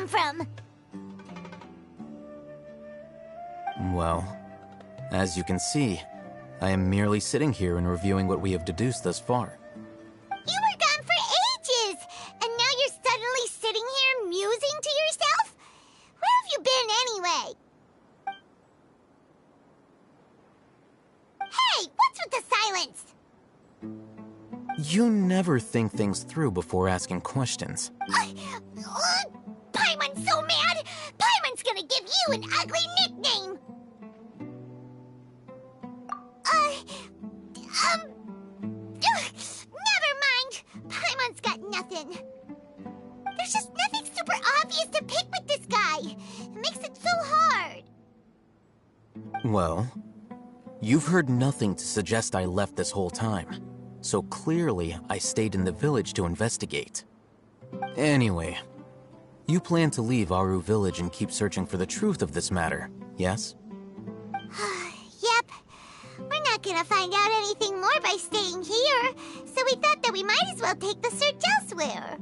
come from? Well, as you can see, I am merely sitting here and reviewing what we have deduced thus far. You were gone for ages, and now you're suddenly sitting here musing to yourself? Where have you been anyway? Hey, what's with the silence? You never think things through before asking questions. Paimon's so mad! Paimon's gonna give you an ugly nickname! Never mind. Paimon's got nothing. There's just nothing super obvious to pick with this guy. It makes it so hard. Well, you've heard nothing to suggest I left this whole time. So clearly, I stayed in the village to investigate. Anyway, you plan to leave Aru village and keep searching for the truth of this matter, yes? Yep. We're not gonna find out anything more by staying here, so we thought that we might as well take the search elsewhere.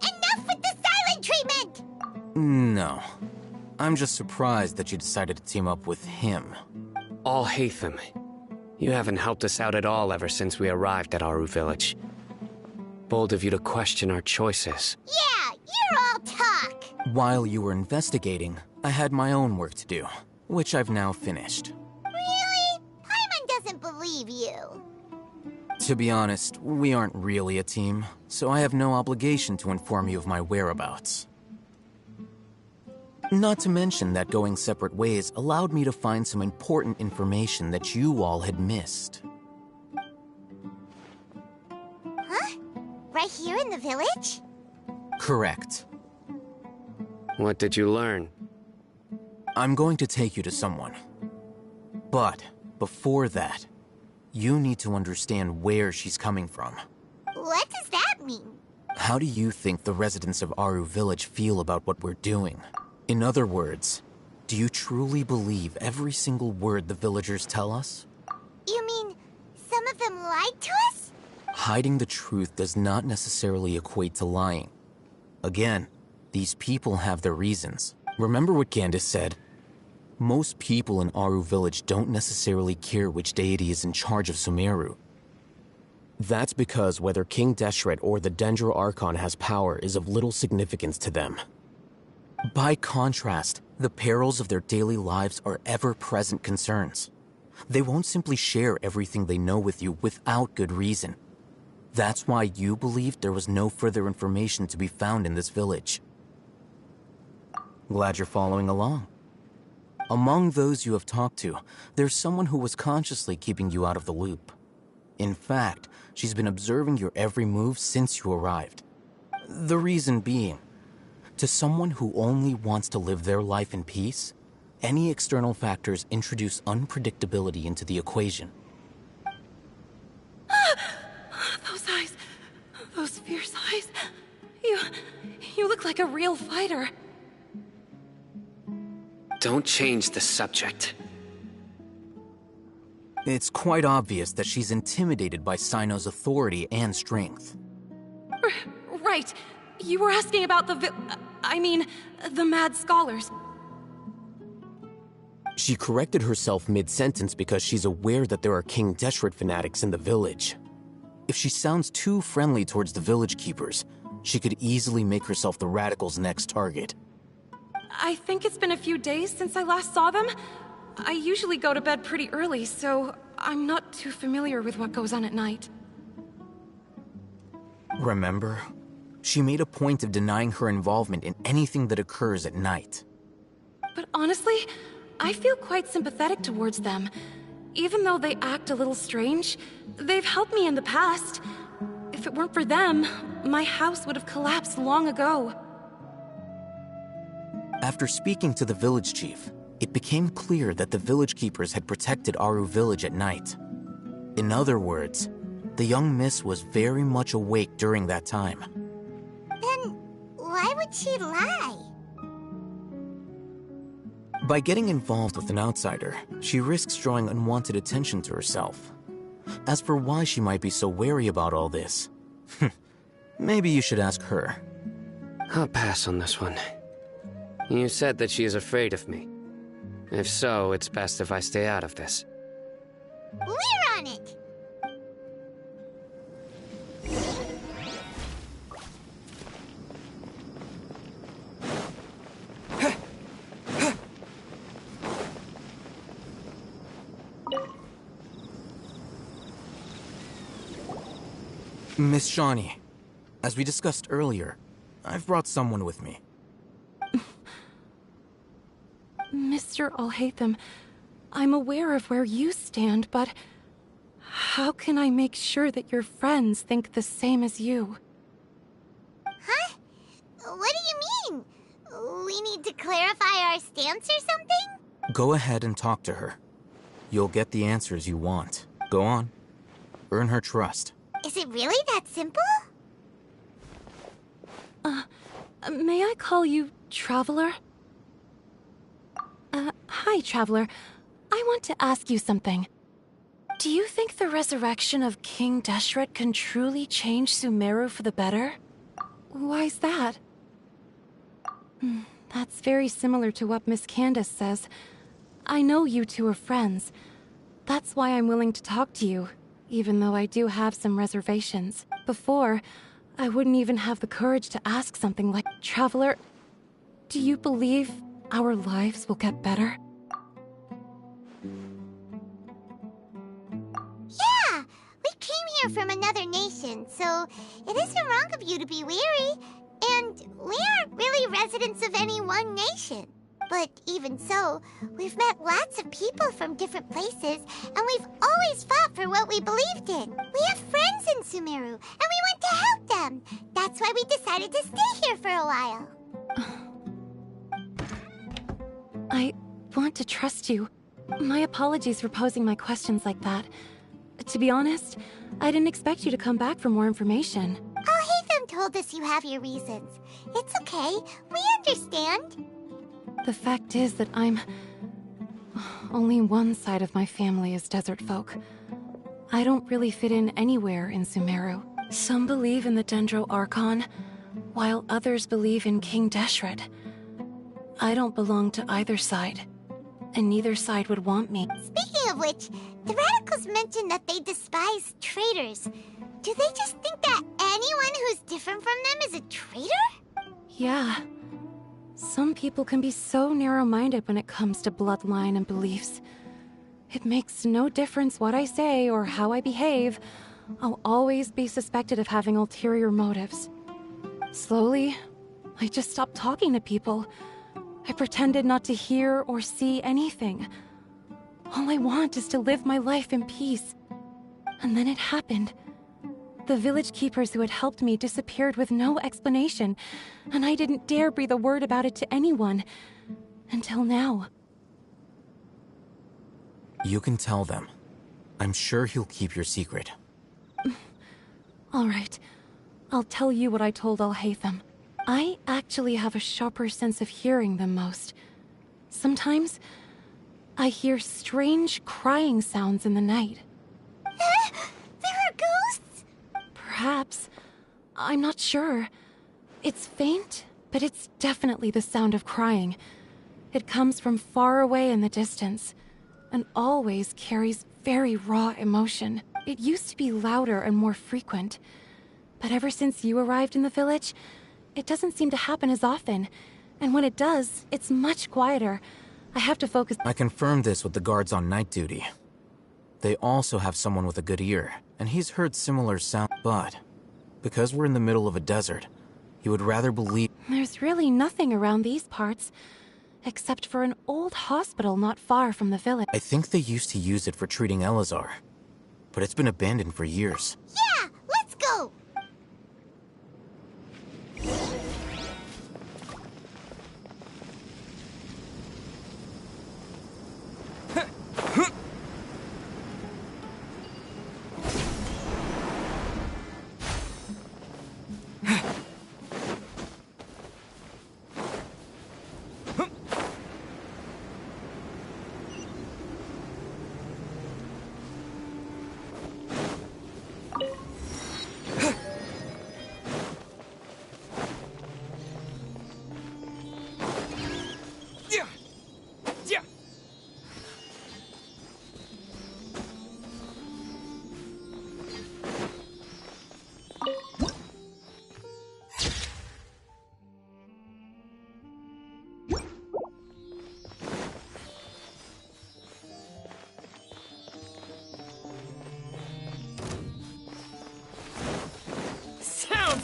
Enough with the silent treatment! No. I'm just surprised that you decided to team up with him. Alhaitham, you haven't helped us out at all ever since we arrived at Aru village. Bold of you to question our choices. Yeah, you're all talk! While you were investigating, I had my own work to do, which I've now finished. Really? Paimon doesn't believe you. To be honest, we aren't really a team, so I have no obligation to inform you of my whereabouts. Not to mention that going separate ways allowed me to find some important information that you all had missed. Huh? Right here in the village? Correct. What did you learn? I'm going to take you to someone. But before that, you need to understand where she's coming from. What does that mean? How do you think the residents of Aru village feel about what we're doing? In other words, do you truly believe every single word the villagers tell us? You mean, some of them lied to us? Hiding the truth does not necessarily equate to lying. Again, these people have their reasons. Remember what Candace said? Most people in Aru village don't necessarily care which deity is in charge of Sumeru. That's because whether King Deshret or the Dendro Archon has power is of little significance to them. By contrast, the perils of their daily lives are ever-present concerns. They won't simply share everything they know with you without good reason. That's why you believed there was no further information to be found in this village. Glad you're following along. Among those you have talked to, there's someone who was consciously keeping you out of the loop. In fact, she's been observing your every move since you arrived. The reason being, to someone who only wants to live their life in peace, any external factors introduce unpredictability into the equation. Those eyes, those fierce eyes. You look like a real fighter. Don't change the subject. It's quite obvious that she's intimidated by Sino's authority and strength. Right. You were asking about the mad scholars. She corrected herself mid-sentence because she's aware that there are King Deshret fanatics in the village. If she sounds too friendly towards the village keepers, she could easily make herself the radicals' next target. I think it's been a few days since I last saw them. I usually go to bed pretty early, so I'm not too familiar with what goes on at night. Remember? She made a point of denying her involvement in anything that occurs at night. But honestly, I feel quite sympathetic towards them. Even though they act a little strange, they've helped me in the past. If it weren't for them, my house would have collapsed long ago. After speaking to the village chief, it became clear that the village keepers had protected Aru village at night. In other words, the young miss was very much awake during that time. Then, why would she lie? By getting involved with an outsider, she risks drawing unwanted attention to herself. As for why she might be so wary about all this, Maybe you should ask her. I'll pass on this one. You said that she is afraid of me. If so, it's best if I stay out of this. We're on it! Miss Shawnee, as we discussed earlier, I've brought someone with me. Mr. Alhaitham, I'm aware of where you stand, but how can I make sure that your friends think the same as you? Huh? What do you mean? We need to clarify our stance or something? Go ahead and talk to her. You'll get the answers you want. Go on. Earn her trust. Is it really that simple? May I call you Traveler? Hi, Traveler. I want to ask you something. Do you think the resurrection of King Deshret can truly change Sumeru for the better? Why's that? That's very similar to what Miss Candace says. I know you two are friends. That's why I'm willing to talk to you, even though I do have some reservations. Before, I wouldn't even have the courage to ask something like, Traveler, do you believe our lives will get better? Yeah! We came here from another nation, so it isn't wrong of you to be weary. And we aren't really residents of any one nation. But even so, we've met lots of people from different places, and we've always fought for what we believed in. We have friends in Sumeru, and we want to help them. That's why we decided to stay here for a while. I want to trust you. My apologies for posing my questions like that. To be honest, I didn't expect you to come back for more information. Alhaitham told us you have your reasons. It's okay. We understand. The fact is that only one side of my family is desert folk. I don't really fit in anywhere in Sumeru. Some believe in the Dendro Archon, while others believe in King Deshret. I don't belong to either side, and neither side would want me. Speaking of which, the radicals mentioned that they despise traitors. Do they just think that anyone who's different from them is a traitor? Yeah. Some people can be so narrow-minded when it comes to bloodline and beliefs. It makes no difference what I say or how I behave. I'll always be suspected of having ulterior motives. Slowly, I just stopped talking to people. I pretended not to hear or see anything. All I want is to live my life in peace. And then it happened. The village keepers who had helped me disappeared with no explanation, and I didn't dare breathe a word about it to anyone. Until now. You can tell them. I'm sure he'll keep your secret. All right. I'll tell you what I told Alhaitham. I actually have a sharper sense of hearing than most. Sometimes, I hear strange crying sounds in the night. There are ghosts? Perhaps. I'm not sure. It's faint, but it's definitely the sound of crying. It comes from far away in the distance, and always carries very raw emotion. It used to be louder and more frequent, but ever since you arrived in the village, it doesn't seem to happen as often, and when it does, it's much quieter. I have to focus. I confirmed this with the guards on night duty. They also have someone with a good ear, and he's heard similar sounds, but because we're in the middle of a desert, he would rather believe. There's really nothing around these parts, except for an old hospital not far from the village. I think they used to use it for treating Elazar, but it's been abandoned for years. Yeah, let's go!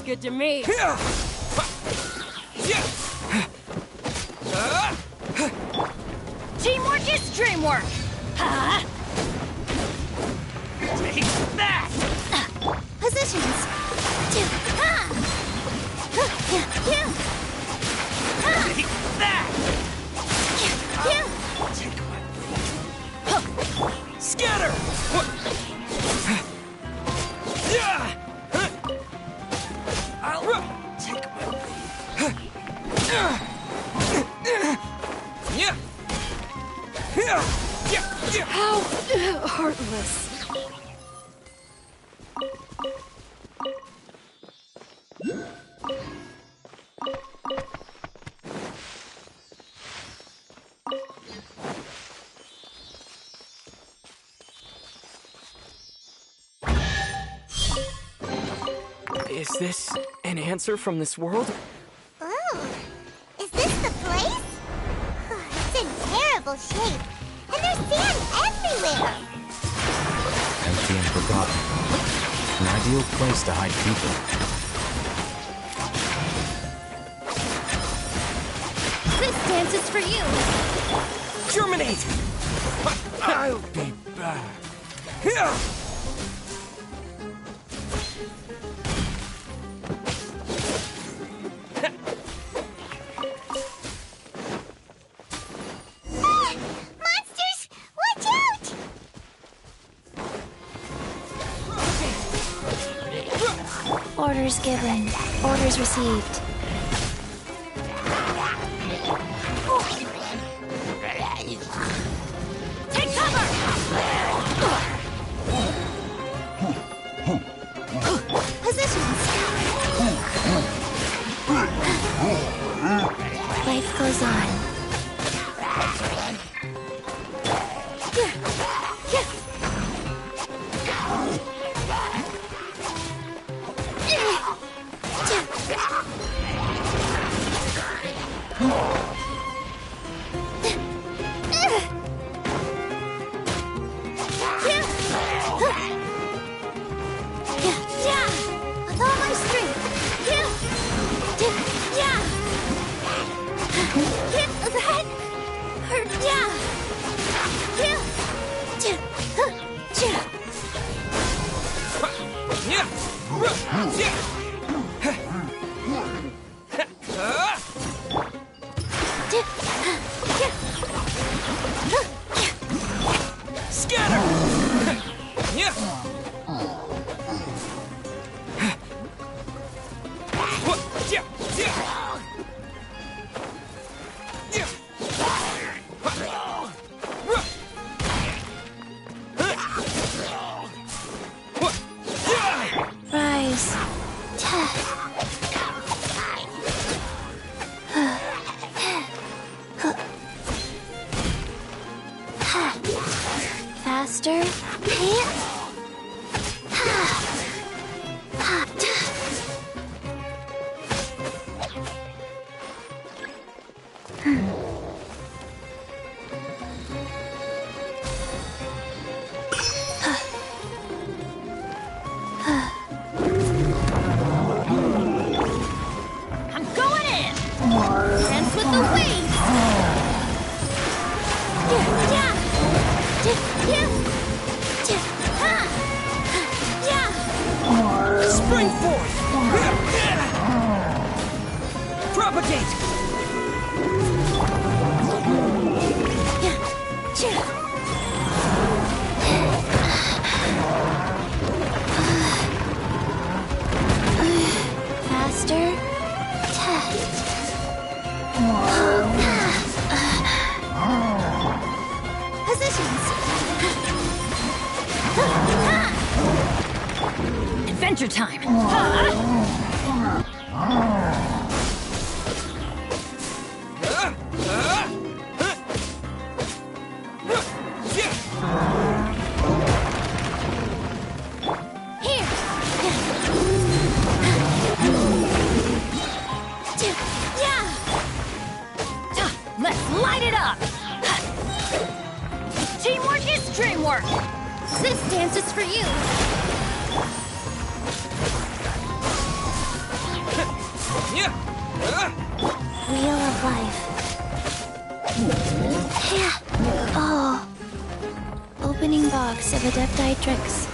good to me. Teamwork is dreamwork! Take that! Positions. Take that! Take my... Scatter! I'll take my... How heartless. Is this an answer from this world? Ooh, is this the place? It's in terrible shape, and there's sand everywhere. Empty and forgotten. An ideal place to hide people. This dance is for you! Germinate! I'll be back. Monsters, watch out! Orders given. Orders received. Take cover! Positions. Life goes on. With all my strength. That hurt. Scatter! Rise. Faster. I'm going in! Dance with the wings! Spring forth! Propagate! Faster. Positions. Adventure time! Here. Let's light it up! Teamwork is dreamwork! This dance is for you! Wheel of Life. Oh. Opening box of Adeptitrix.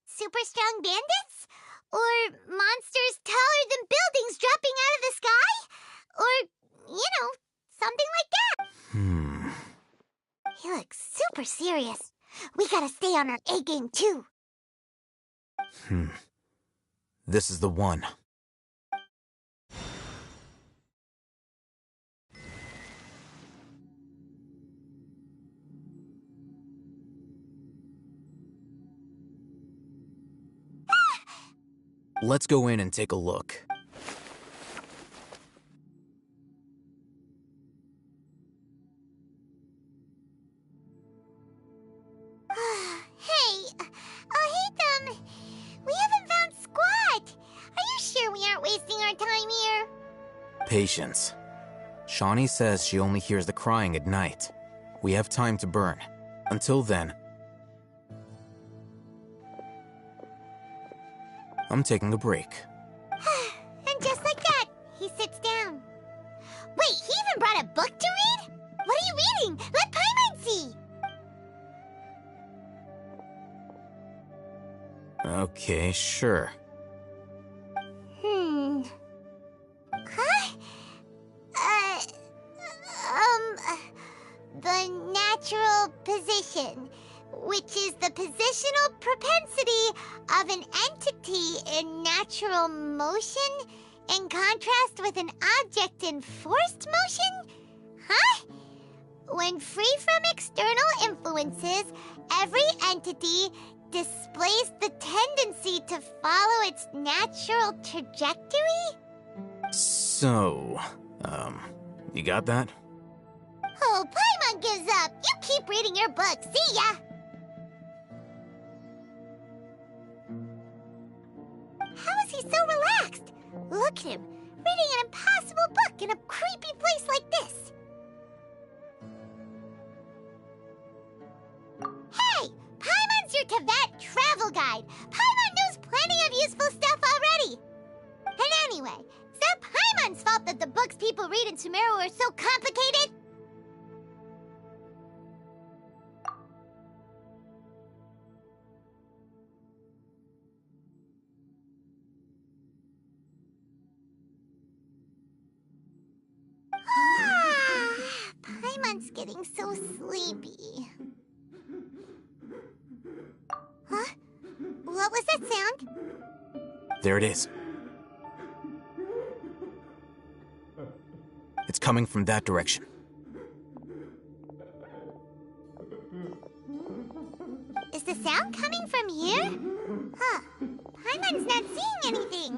Super strong bandits? Or monsters taller than buildings dropping out of the sky? Or, something like that. He looks super serious. We gotta stay on our A game too. This is the one. Let's go in and take a look. Hey, Hatham, we haven't found squat. Are you sure we aren't wasting our time here? Patience. Shawnee says she only hears the crying at night. We have time to burn. Until then, I'm taking a break. And just like that, he sits down. Wait, he even brought a book to read? What are you reading? Let Paimon see! Okay, sure. Huh? The natural position, which is the positional propensity of an entity in natural motion in contrast with an object in forced motion? Huh? When free from external influences, every entity displays the tendency to follow its natural trajectory? So, you got that? Oh, Paimon gives up. You keep reading your book. See ya! How is he so relaxed? Look at him, reading an impossible book in a creepy place like this. Hey! Paimon's your Teyvat travel guide. Paimon knows plenty of useful stuff already. And anyway, is that Paimon's fault that the books people read in Sumeru are so complicated? Paimon's getting so sleepy. Huh? What was that sound? There it is. It's coming from that direction. Is the sound coming from here? Huh. Paimon's not seeing anything.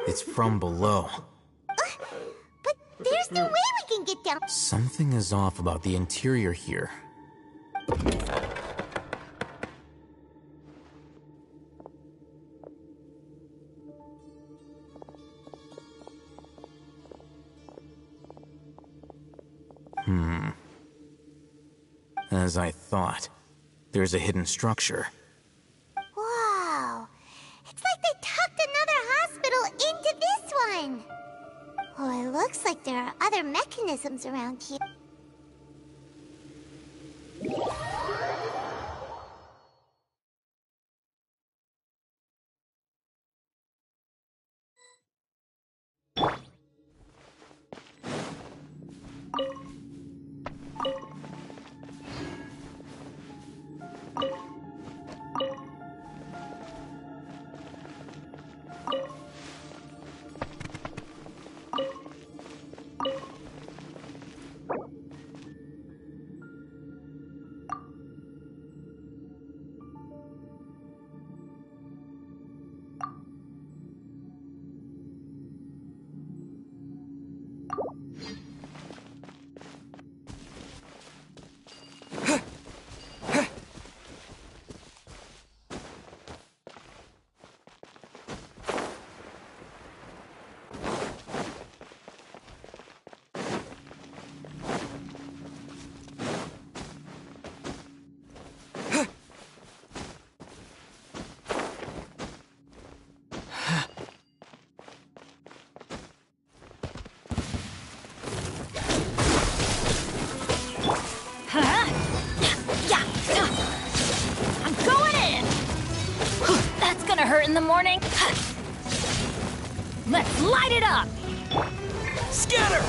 It's from below. But there's no way we can get down. Something is off about the interior here. As I thought, there's a hidden structure. Wow. It's like they tucked another hospital into this one. Oh, it looks like there are other mechanisms around here. in the morning? Let's light it up! Scatter!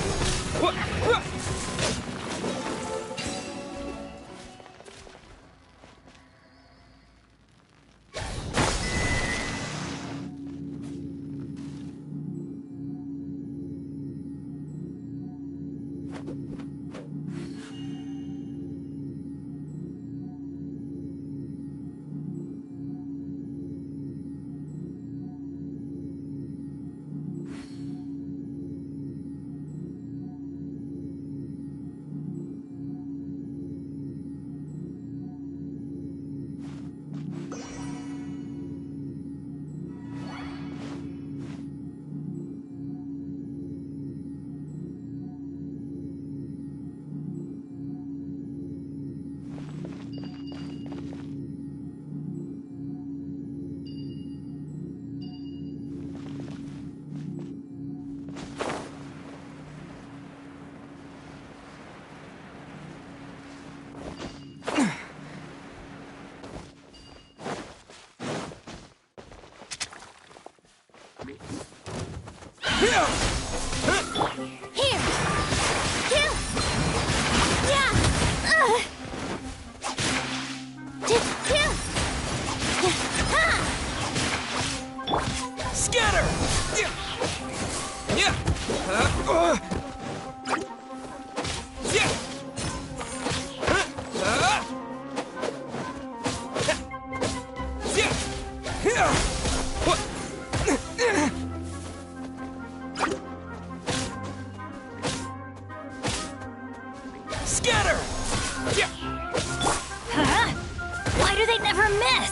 Why do they never miss?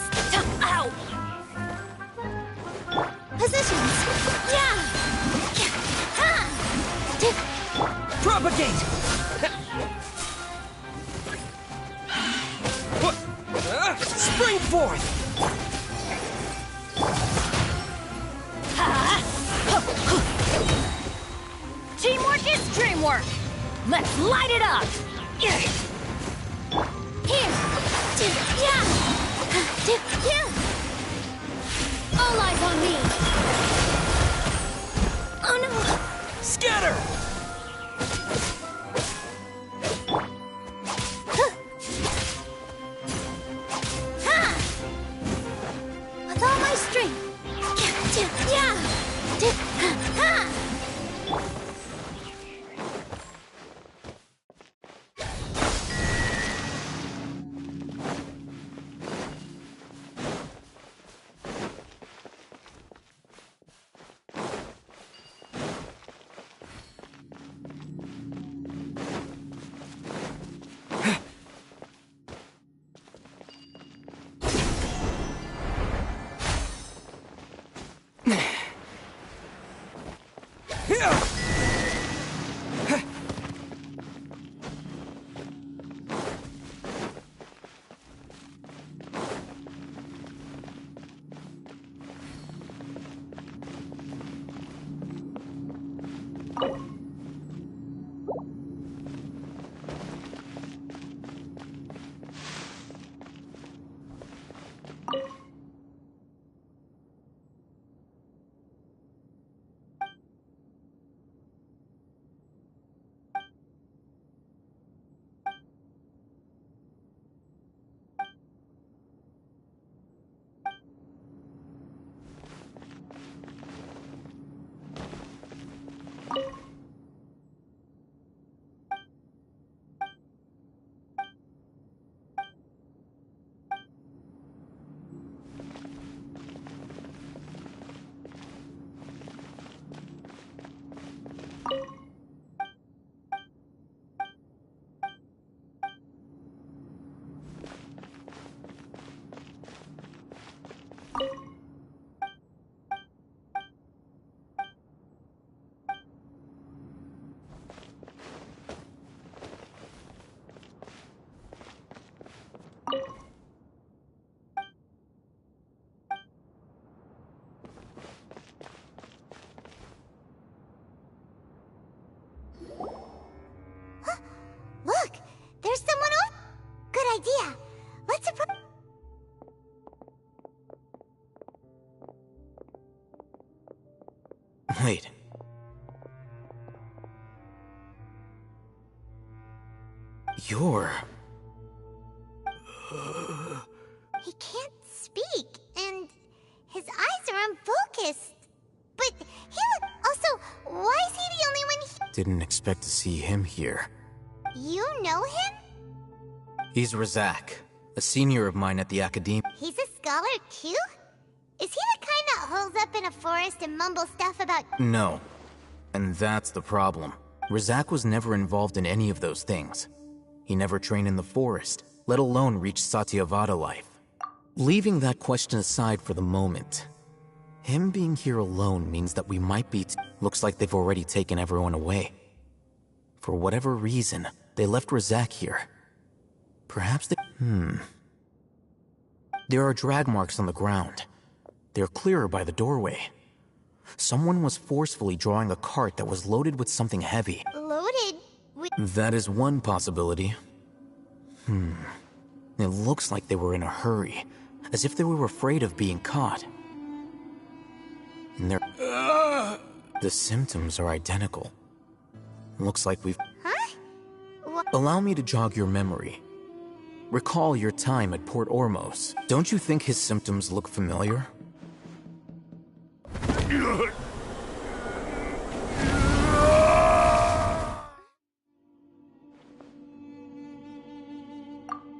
Ow! Positions. Yeah. Propagate! Spring forth! Teamwork is dreamwork! Let's light it up! Here. Yeah. All eyes on me. Oh no. Scatter! With all my strength. Look, there's someone over. Good idea. Let's approach. Wait. You're... He can't speak, and his eyes are unfocused. But also, why is he the only one Didn't expect to see him here. You know him? He's Razak, a senior of mine at the Academy. He's a scholar too? Is he the kind that holes up in a forest and mumbles stuff about... No. And that's the problem. Razak was never involved in any of those things. He never trained in the forest, let alone reach Satyavada life. Leaving that question aside for the moment, him being here alone means that we might be... Looks like they've already taken everyone away. For whatever reason, they left Razak here. Perhaps they... There are drag marks on the ground. They're clearer by the doorway. Someone was forcefully drawing a cart that was loaded with something heavy. Loaded with... That is one possibility. It looks like they were in a hurry, as if they were afraid of being caught. And the symptoms are identical. Looks like we've... Huh? What? Allow me to jog your memory. Recall your time at Port Ormos. Don't you think his symptoms look familiar?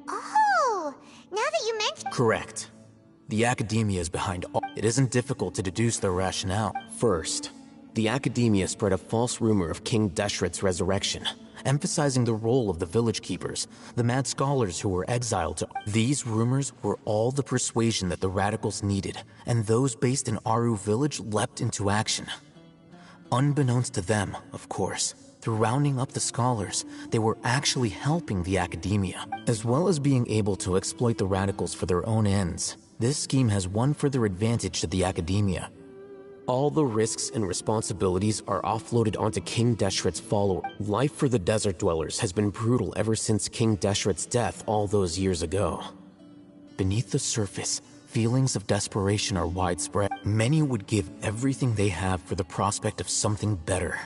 Oh, now that you mention... Correct. The Academia is behind all. It isn't difficult to deduce their rationale. First, the Academia spread a false rumor of King Deshret's resurrection, emphasizing the role of the village keepers, the mad scholars who were exiled to... These rumors were all the persuasion that the radicals needed, and those based in Aru village leapt into action. Unbeknownst to them, of course, through rounding up the scholars, they were actually helping the Academia. As well as being able to exploit the radicals for their own ends, this scheme has one further advantage to the Academia. all the risks and responsibilities are offloaded onto King Deshret's follower. Life for the desert dwellers has been brutal ever since King Deshret's death all those years ago. Beneath the surface, feelings of desperation are widespread. Many would give everything they have for the prospect of something better.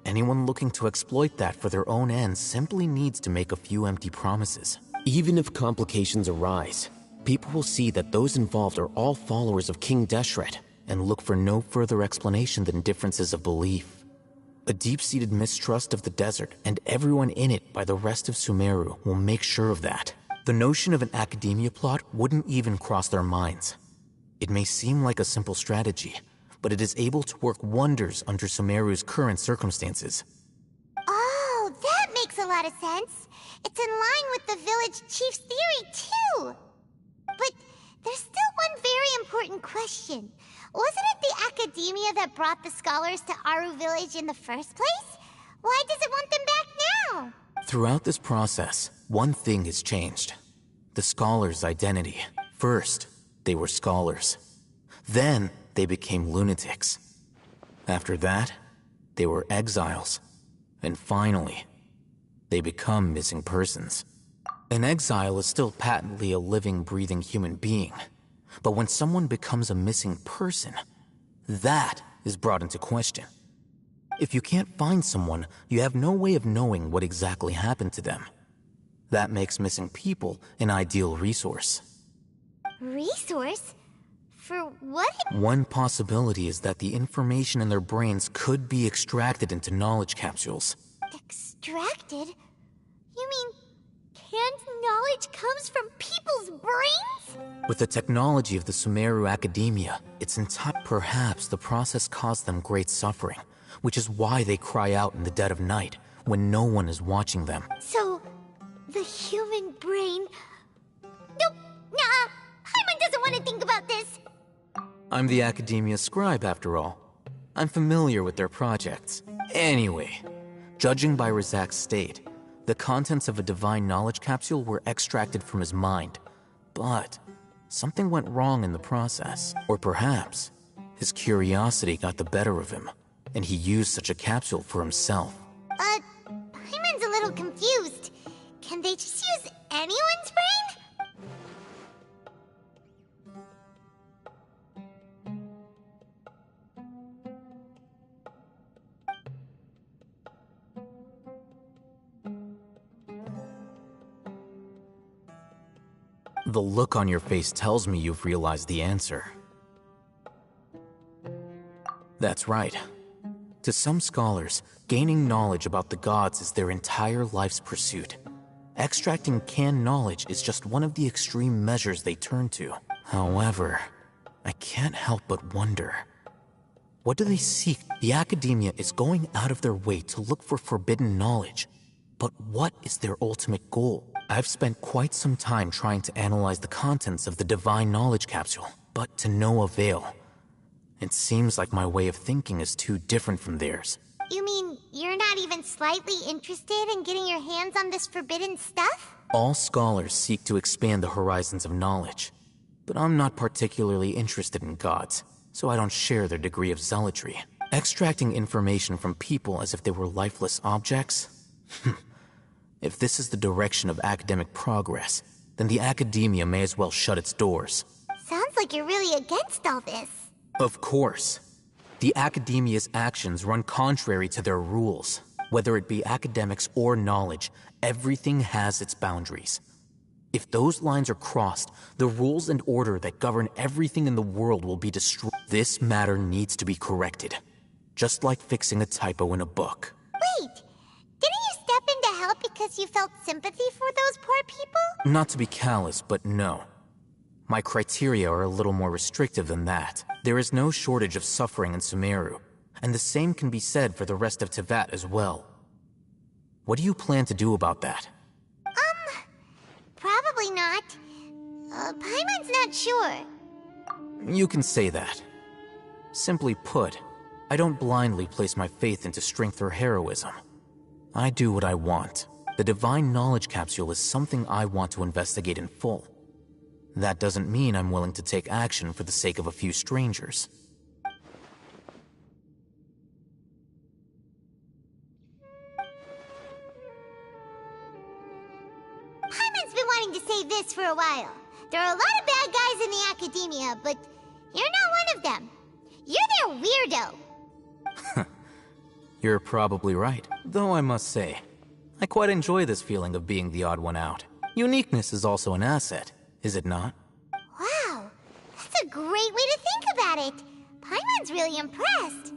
Anyone looking to exploit that for their own ends simply needs to make a few empty promises. Even if complications arise, people will see that those involved are all followers of King Deshret, and look for no further explanation than differences of belief. A deep-seated mistrust of the desert and everyone in it by the rest of Sumeru will make sure of that. The notion of an academia plot wouldn't even cross their minds. It may seem like a simple strategy, but it is able to work wonders under Sumeru's current circumstances. Oh, that makes a lot of sense. It's in line with the village chief's theory, too. But there's still one very important question. Wasn't it the academia that brought the scholars to Aru village in the first place? Why does it want them back now? Throughout this process, one thing has changed. The scholars' identity. First, they were scholars. Then, they became lunatics. After that, they were exiles. And finally, they become missing persons. An exile is still patently a living, breathing human being. But when someone becomes a missing person, that is brought into question. If you can't find someone, you have no way of knowing what exactly happened to them. That makes missing people an ideal resource. Resource? For what? One possibility is that the information in their brains could be extracted into knowledge capsules. Extracted? You mean canned knowledge comes from people's brains? With the technology of the Sumeru Academia, it's perhaps the process caused them great suffering, which is why they cry out in the dead of night when no one is watching them. So, the human brain... Nope, nah, Hyman doesn't want to think about this. I'm the Academia scribe, after all. I'm familiar with their projects. Anyway, judging by Razak's state, the contents of a divine knowledge capsule were extracted from his mind. But something went wrong in the process. Or perhaps his curiosity got the better of him, and he used such a capsule for himself. Hyman's a little confused. Can they just use anyone's brain? The look on your face tells me you've realized the answer. That's right. To some scholars, gaining knowledge about the gods is their entire life's pursuit. Extracting canned knowledge is just one of the extreme measures they turn to. However, I can't help but wonder, what do they seek? The academia is going out of their way to look for forbidden knowledge. But what is their ultimate goal? I've spent quite some time trying to analyze the contents of the Divine Knowledge Capsule, but to no avail. It seems like my way of thinking is too different from theirs. You mean you're not even slightly interested in getting your hands on this forbidden stuff? All scholars seek to expand the horizons of knowledge, but I'm not particularly interested in gods, so I don't share their degree of zealotry. Extracting information from people as if they were lifeless objects? If this is the direction of academic progress, then the academia may as well shut its doors. Sounds like you're really against all this. Of course. The academia's actions run contrary to their rules. Whether it be academics or knowledge, everything has its boundaries. If those lines are crossed, the rules and order that govern everything in the world will be destroyed. This matter needs to be corrected, just like fixing a typo in a book. Wait, didn't you step in to help because you felt sympathy for those poor people? Not to be callous, but no. My criteria are a little more restrictive than that. There is no shortage of suffering in Sumeru, and the same can be said for the rest of Teyvat as well. What do you plan to do about that? Probably not. Paimon's not sure. You can say that. Simply put, I don't blindly place my faith into strength or heroism. I do what I want. The Divine Knowledge Capsule is something I want to investigate in full. That doesn't mean I'm willing to take action for the sake of a few strangers. Paimon's been wanting to say this for a while. There are a lot of bad guys in the academia, but you're not one of them. You're their weirdo. You're probably right. Though I must say, I quite enjoy this feeling of being the odd one out. Uniqueness is also an asset, is it not? Wow, that's a great way to think about it. Paimon's really impressed.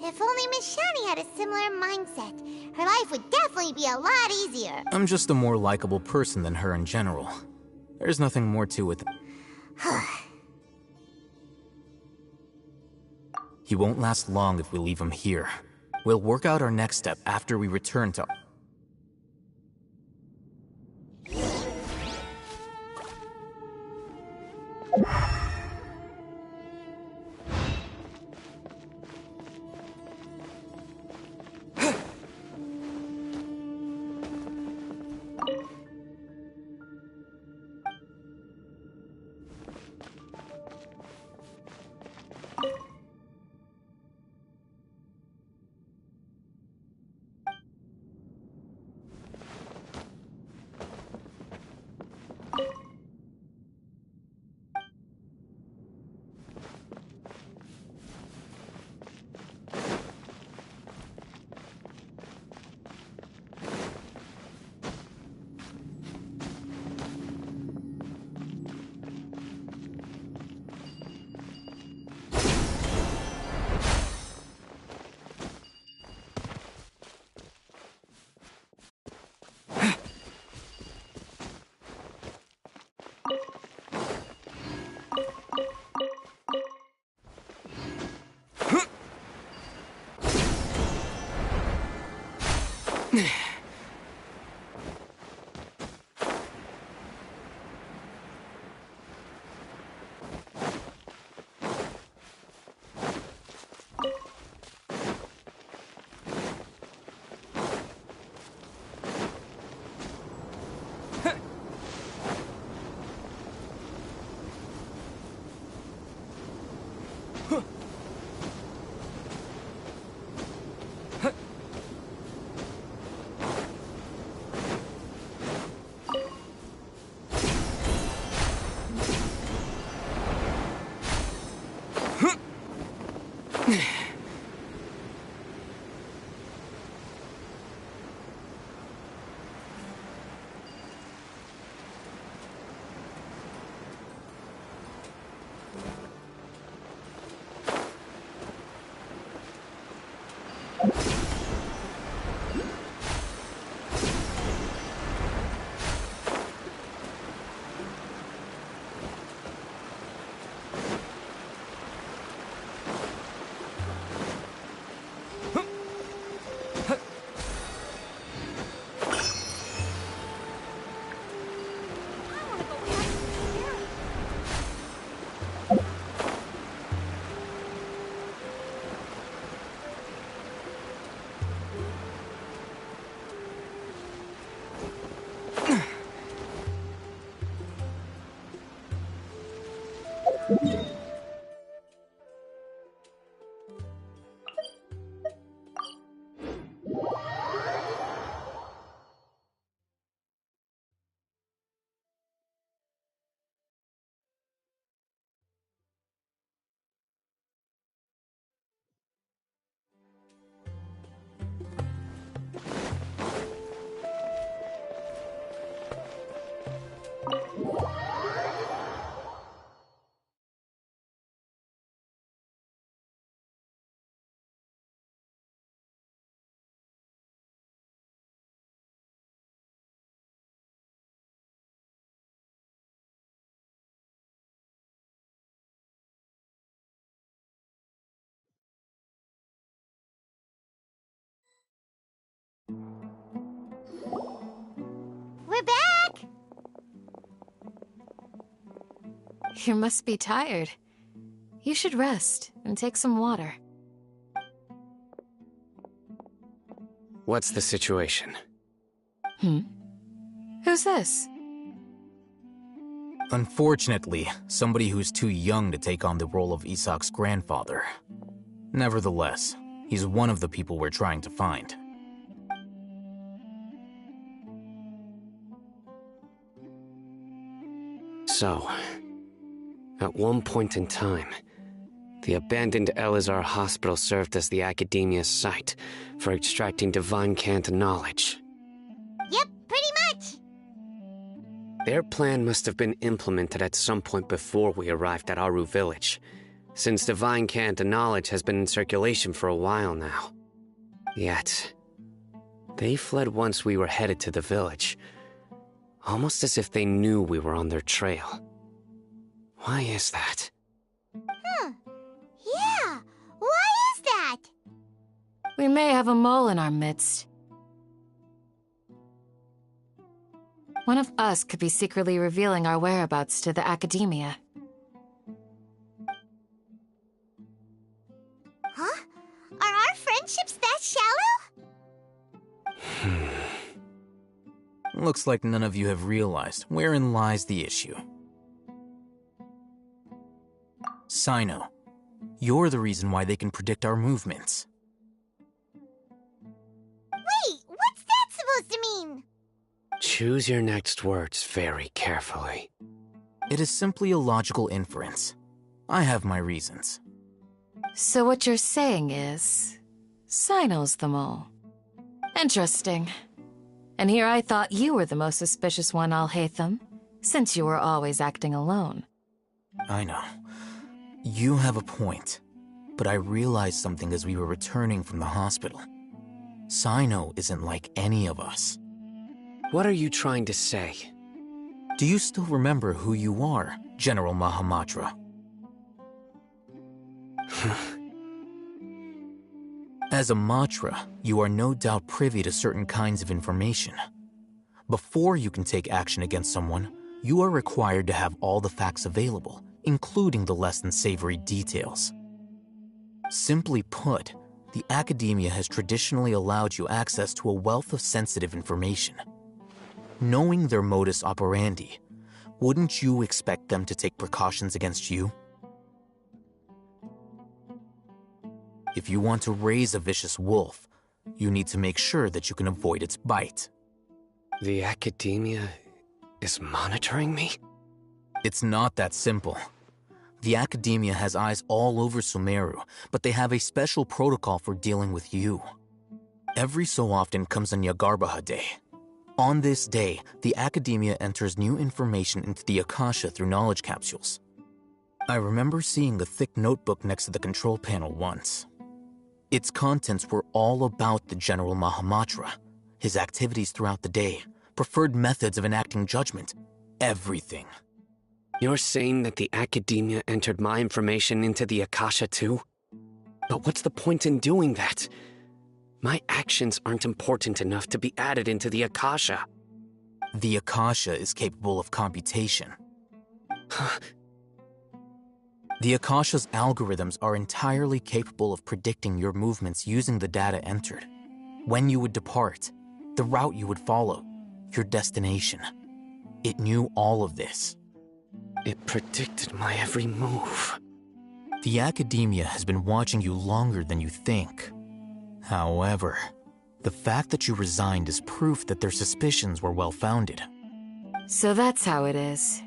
If only Miss Shani had a similar mindset, her life would definitely be a lot easier. I'm just a more likable person than her in general. There's nothing more to it. He won't last long if we leave him here. We'll work out our next step after we return to... We're back! You must be tired. You should rest and take some water. What's the situation? Who's this? Unfortunately, somebody who's too young to take on the role of Isak's grandfather. Nevertheless, he's one of the people we're trying to find. So, at one point in time, the abandoned Elazar hospital served as the Academia's site for extracting divine cant knowledge. Yep, pretty much. Their plan must have been implemented at some point before we arrived at Aru Village, since divine cant knowledge has been in circulation for a while now. Yet, they fled once we were headed to the village, almost as if they knew we were on their trail. Why is that? Yeah, why is that? We may have a mole in our midst. One of us could be secretly revealing our whereabouts to the Academia. Huh? Are our friendships that shallow? Looks like none of you have realized wherein lies the issue. Sino, you're the reason why they can predict our movements. Wait, what's that supposed to mean? Choose your next words very carefully. It is simply a logical inference. I have my reasons. So what you're saying is, Sino's the mole. Interesting. And here I thought you were the most suspicious one, Alhaitham, since you were always acting alone. I know. You have a point, but I realized something as we were returning from the hospital. Sino isn't like any of us. What are you trying to say? Do you still remember who you are, General Mahamatra? As a Matra, you are no doubt privy to certain kinds of information. Before you can take action against someone, you are required to have all the facts available, including the less than savory details. Simply put, the Academia has traditionally allowed you access to a wealth of sensitive information. Knowing their modus operandi, wouldn't you expect them to take precautions against you? If you want to raise a vicious wolf, you need to make sure that you can avoid its bite. The Academia is monitoring me? It's not that simple. The Academia has eyes all over Sumeru, but they have a special protocol for dealing with you. Every so often comes a Nyagarbaha Day. On this day, the Academia enters new information into the Akasha through knowledge capsules. I remember seeing a thick notebook next to the control panel once. Its contents were all about the General Mahamatra, his activities throughout the day, preferred methods of enacting judgment, everything. You're saying that the Academia entered my information into the Akasha too? But what's the point in doing that? My actions aren't important enough to be added into the Akasha. The Akasha is capable of computation. The Akasha's algorithms are entirely capable of predicting your movements using the data entered. When you would depart, the route you would follow, your destination. It knew all of this. It predicted my every move. The Academia has been watching you longer than you think. However, the fact that you resigned is proof that their suspicions were well-founded. So that's how it is.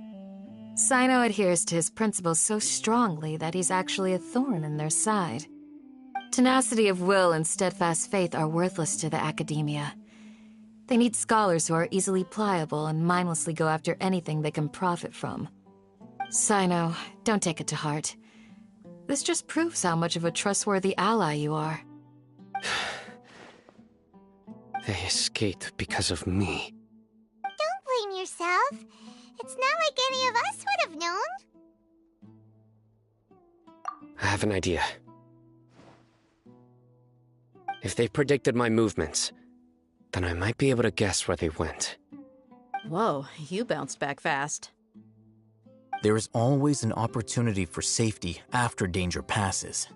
Sino adheres to his principles so strongly that he's actually a thorn in their side. Tenacity of will and steadfast faith are worthless to the Academia. They need scholars who are easily pliable and mindlessly go after anything they can profit from. Sino, don't take it to heart. This just proves how much of a trustworthy ally you are. They escaped because of me. Don't blame yourself. It's not like any of us would have known. I have an idea. If they predicted my movements, then I might be able to guess where they went. Whoa, you bounced back fast. There is always an opportunity for safety after danger passes.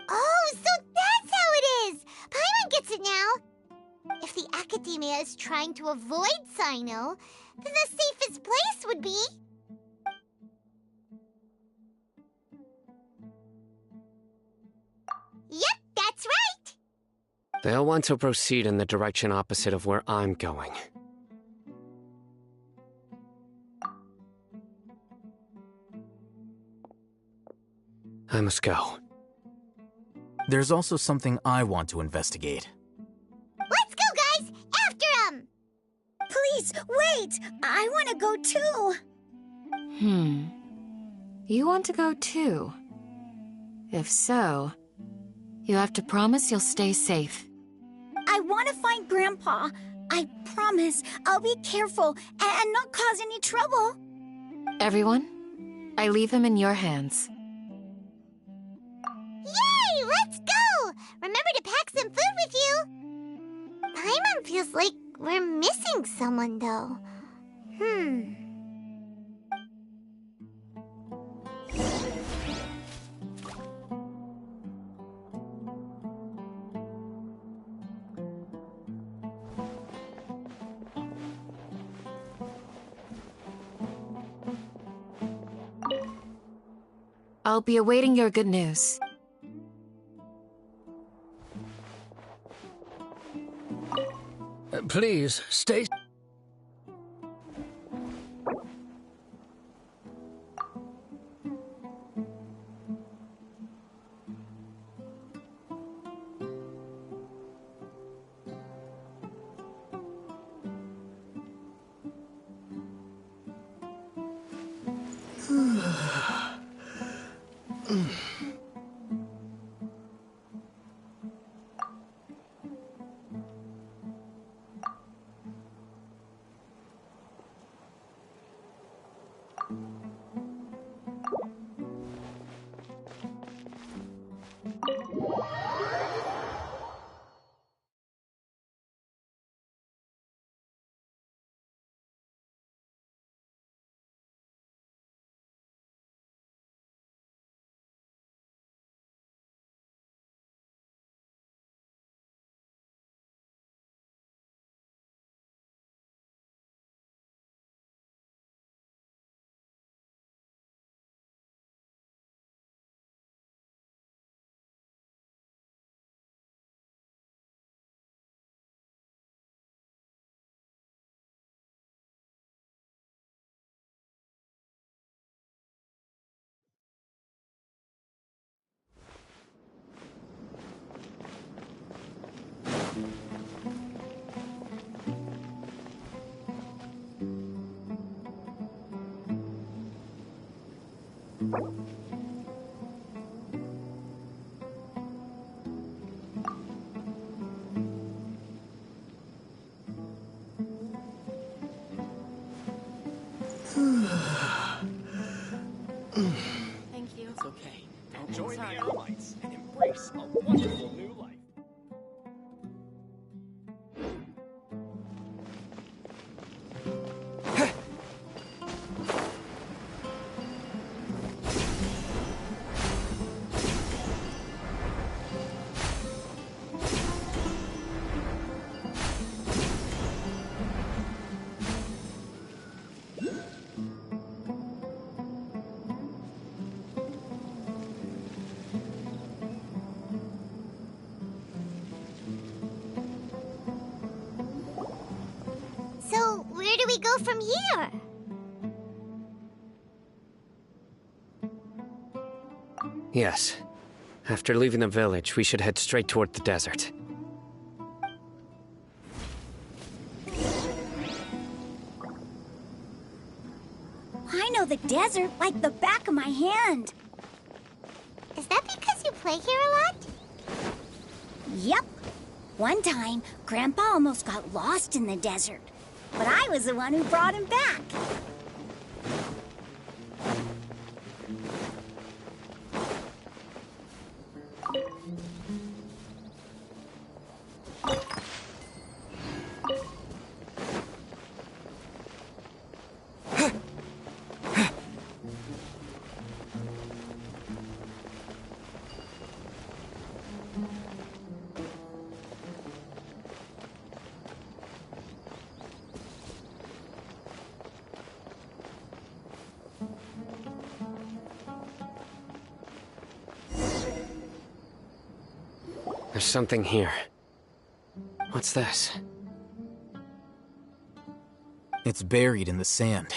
Oh, so that's how it is! Paimon gets it now! If the Academia is trying to avoid Sino, then the safest place would be... Yep, that's right! They'll want to proceed in the direction opposite of where I'm going. I must go. There's also something I want to investigate. Let's go, guys! After him! Please, wait! I want to go too! You want to go too? If so, you have to promise you'll stay safe. I want to find Grandpa. I promise I'll be careful and not cause any trouble. Everyone, I leave him in your hands. Yay! Let's go! Remember to pack some food with you! Paimon feels like we're missing someone, though. I'll be awaiting your good news. Please, stay... Thank you. It's okay. Join the Airlights and embrace a wonderful new life. go from here? Yes. After leaving the village, we should head straight toward the desert. I know the desert like the back of my hand. Is that because you play here a lot? Yep. One time, Grandpa almost got lost in the desert. But I was the one who brought him back. There's something here. What's this? It's buried in the sand.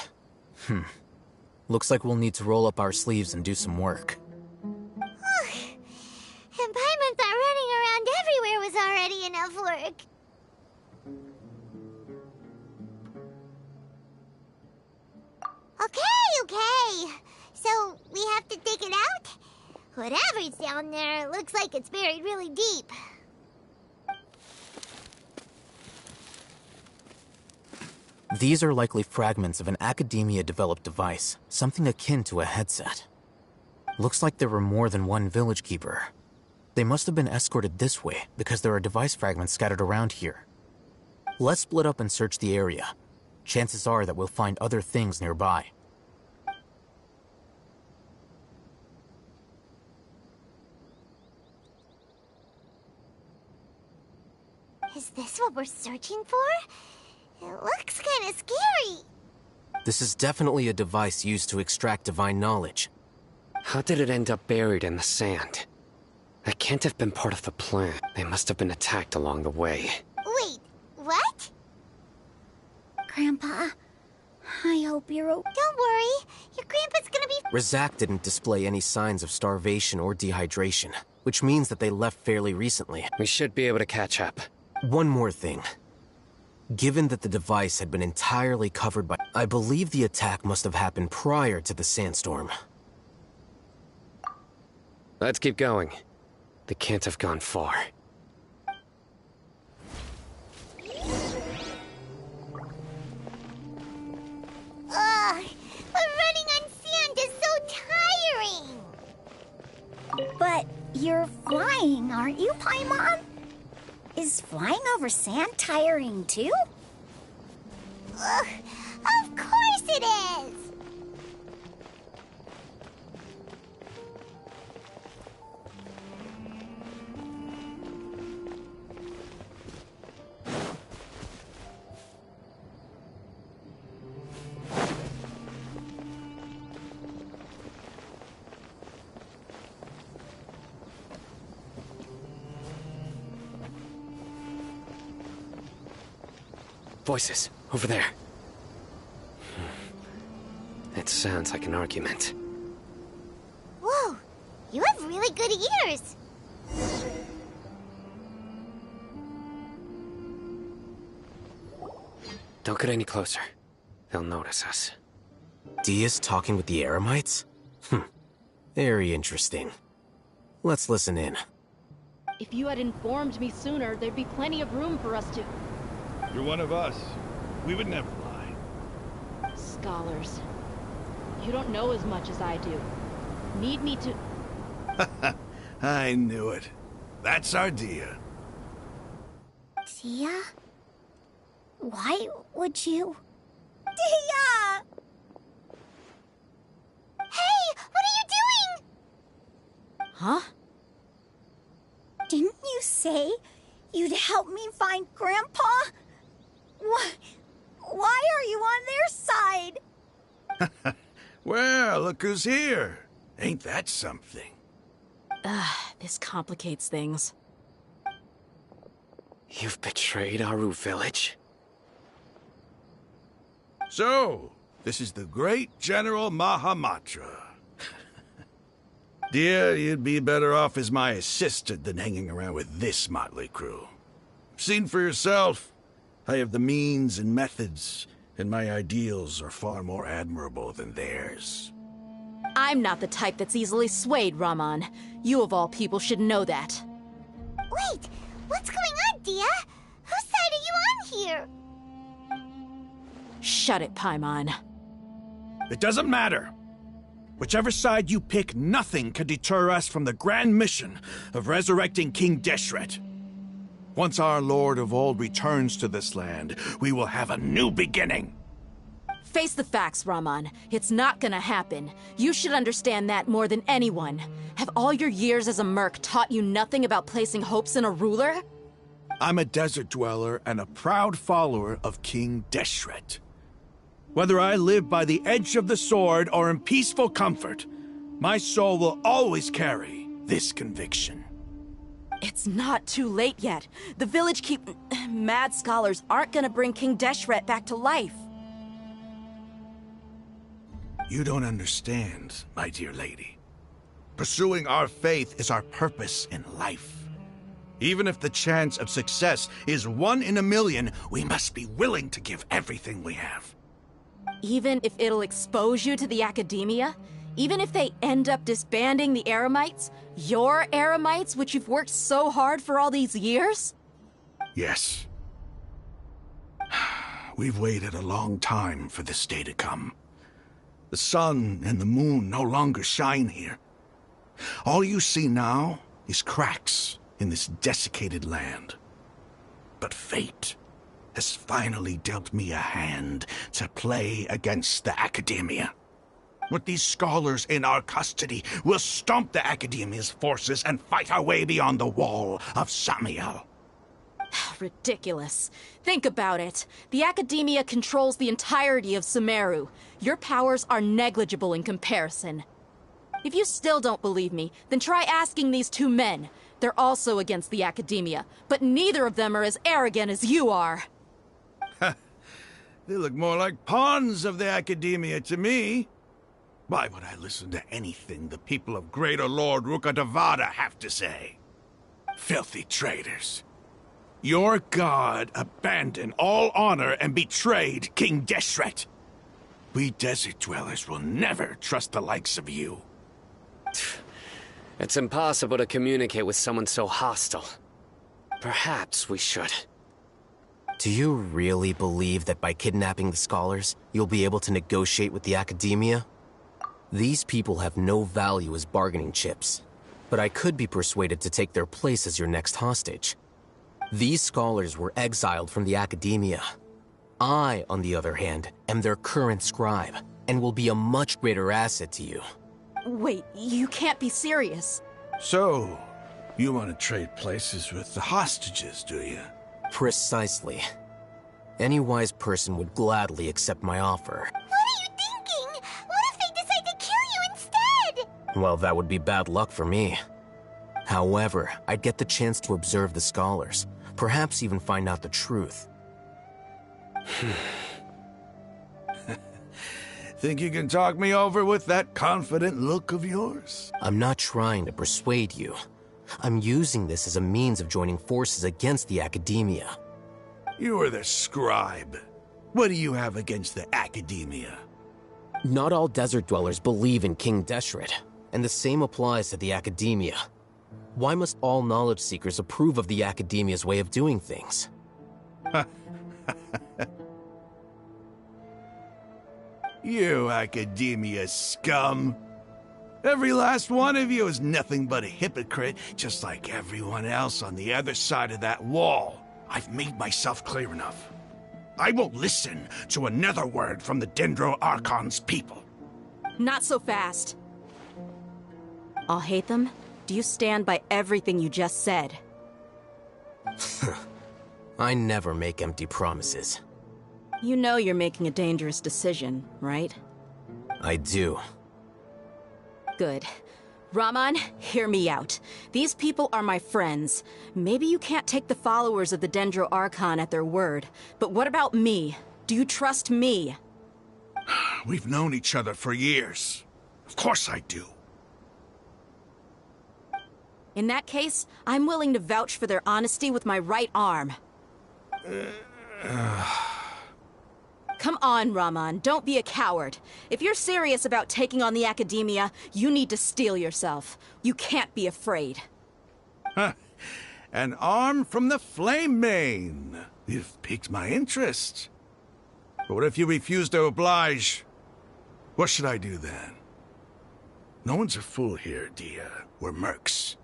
Looks like we'll need to roll up our sleeves and do some work. And Paimon thought running around everywhere was already enough work. Okay. So, we have to dig it out? Whatever's down there, it looks like it's buried really deep. These are likely fragments of an academia-developed device, something akin to a headset. Looks like there were more than one village keeper. They must have been escorted this way because there are device fragments scattered around here. Let's split up and search the area. Chances are that we'll find other things nearby. Is this what we're searching for? It looks kinda scary. This is definitely a device used to extract divine knowledge. How did it end up buried in the sand? That can't have been part of the plan. They must have been attacked along the way. Wait, what? Grandpa, I hope you're okay. Don't worry, your grandpa's gonna be... Razak didn't display any signs of starvation or dehydration, which means that they left fairly recently. We should be able to catch up. One more thing. Given that the device had been entirely covered by... I believe the attack must have happened prior to the sandstorm. Let's keep going. They can't have gone far. Ugh, but running on sand is so tiring. But you're flying, aren't you, Paimon? Is flying over sand tiring too? Ugh, of course it is. Voices, over there. It sounds like an argument. Whoa, you have really good ears. Don't get any closer. They'll notice us. Dia's talking with the Eremites? Very interesting. Let's listen in. If you had informed me sooner, there'd be plenty of room for us to... You're one of us. We would never lie. Scholars. You don't know as much as I do. Need me to... I knew it. That's our Dia. Dia? Why would you... Dia! Hey, what are you doing? Huh? Didn't you say you'd help me find Grandpa? Why are you on their side? Well, look who's here. Ain't that something? This complicates things. You've betrayed Aru village? So, this is the great General Mahamatra. Dear, you'd be better off as my assistant than hanging around with this motley crew. Seen for yourself. I have the means and methods, and my ideals are far more admirable than theirs. I'm not the type that's easily swayed, Raman. You of all people should know that. Wait, what's going on, Dia? Whose side are you on here? Shut it, Paimon. It doesn't matter. Whichever side you pick, nothing can deter us from the grand mission of resurrecting King Deshret. Once our Lord of Old returns to this land, we will have a new beginning. Face the facts, Raman. It's not gonna happen. You should understand that more than anyone. Have all your years as a merc taught you nothing about placing hopes in a ruler? I'm a desert dweller and a proud follower of King Deshret. Whether I live by the edge of the sword or in peaceful comfort, my soul will always carry this conviction. It's not too late yet. The village mad scholars aren't gonna bring King Deshret back to life. You don't understand, my dear lady. Pursuing our faith is our purpose in life. Even if the chance of success is 1 in a million, we must be willing to give everything we have. Even if it'll expose you to the academia? Even if they end up disbanding the Eremites? Your Eremites, which you've worked so hard for all these years? Yes. We've waited a long time for this day to come. The sun and the moon no longer shine here. All you see now is cracks in this desiccated land. But fate has finally dealt me a hand to play against the Academia. With these scholars in our custody, we'll stomp the Academia's forces and fight our way beyond the wall of Samiel. Ridiculous. Think about it. The Academia controls the entirety of Sumeru. Your powers are negligible in comparison. If you still don't believe me, then try asking these 2 men. They're also against the Academia, but neither of them are as arrogant as you are. They look more like pawns of the Academia to me. Why would I listen to anything the people of Greater Lord Rukkhadevata have to say? Filthy traitors. Your god abandoned all honor and betrayed King Deshret. We desert dwellers will never trust the likes of you. It's impossible to communicate with someone so hostile. Perhaps we should. Do you really believe that by kidnapping the scholars, you'll be able to negotiate with the Academia? These people have no value as bargaining chips, but I could be persuaded to take their place as your next hostage. These scholars were exiled from the Academia. I, on the other hand, am their current scribe, and will be a much greater asset to you. Wait, you can't be serious. So, you want to trade places with the hostages, do you? Precisely. Any wise person would gladly accept my offer. What are you thinking? What if they decide to kill you instead? Well, that would be bad luck for me. However, I'd get the chance to observe the scholars, perhaps even find out the truth. Think you can talk me over with that confident look of yours? I'm not trying to persuade you. I'm using this as a means of joining forces against the Academia. You are the scribe. What do you have against the Academia? Not all desert dwellers believe in King Deshret, and the same applies to the Academia. Why must all knowledge seekers approve of the Academia's way of doing things? You Academia scum. Every last one of you is nothing but a hypocrite, just like everyone else on the other side of that wall. I've made myself clear enough. I won't listen to another word from the Dendro Archon's people. Not so fast. I'll hate them. Do you stand by everything you just said? I never make empty promises. You know you're making a dangerous decision, right? I do. Good. Raman, hear me out. These people are my friends. Maybe you can't take the followers of the Dendro Archon at their word, but what about me? Do you trust me? We've known each other for years. Of course I do. In that case, I'm willing to vouch for their honesty with my right arm. Come on, Raman, don't be a coward. If you're serious about taking on the Academia, you need to steel yourself. You can't be afraid. An arm from the Flame Mane. You've piqued my interest. But what if you refuse to oblige? What should I do then? No one's a fool here, Dia. We're mercs.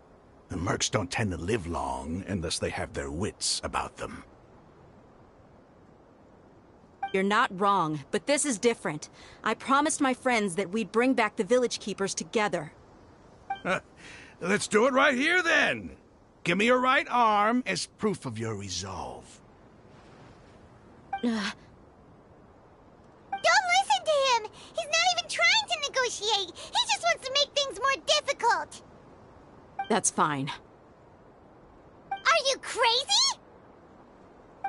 And mercs don't tend to live long unless they have their wits about them. You're not wrong, but this is different. I promised my friends that we'd bring back the Village Keepers together. Let's do it right here, then. Give me your right arm as proof of your resolve. Don't listen to him! He's not even trying to negotiate! He just wants to make things more difficult! That's fine. Are you crazy?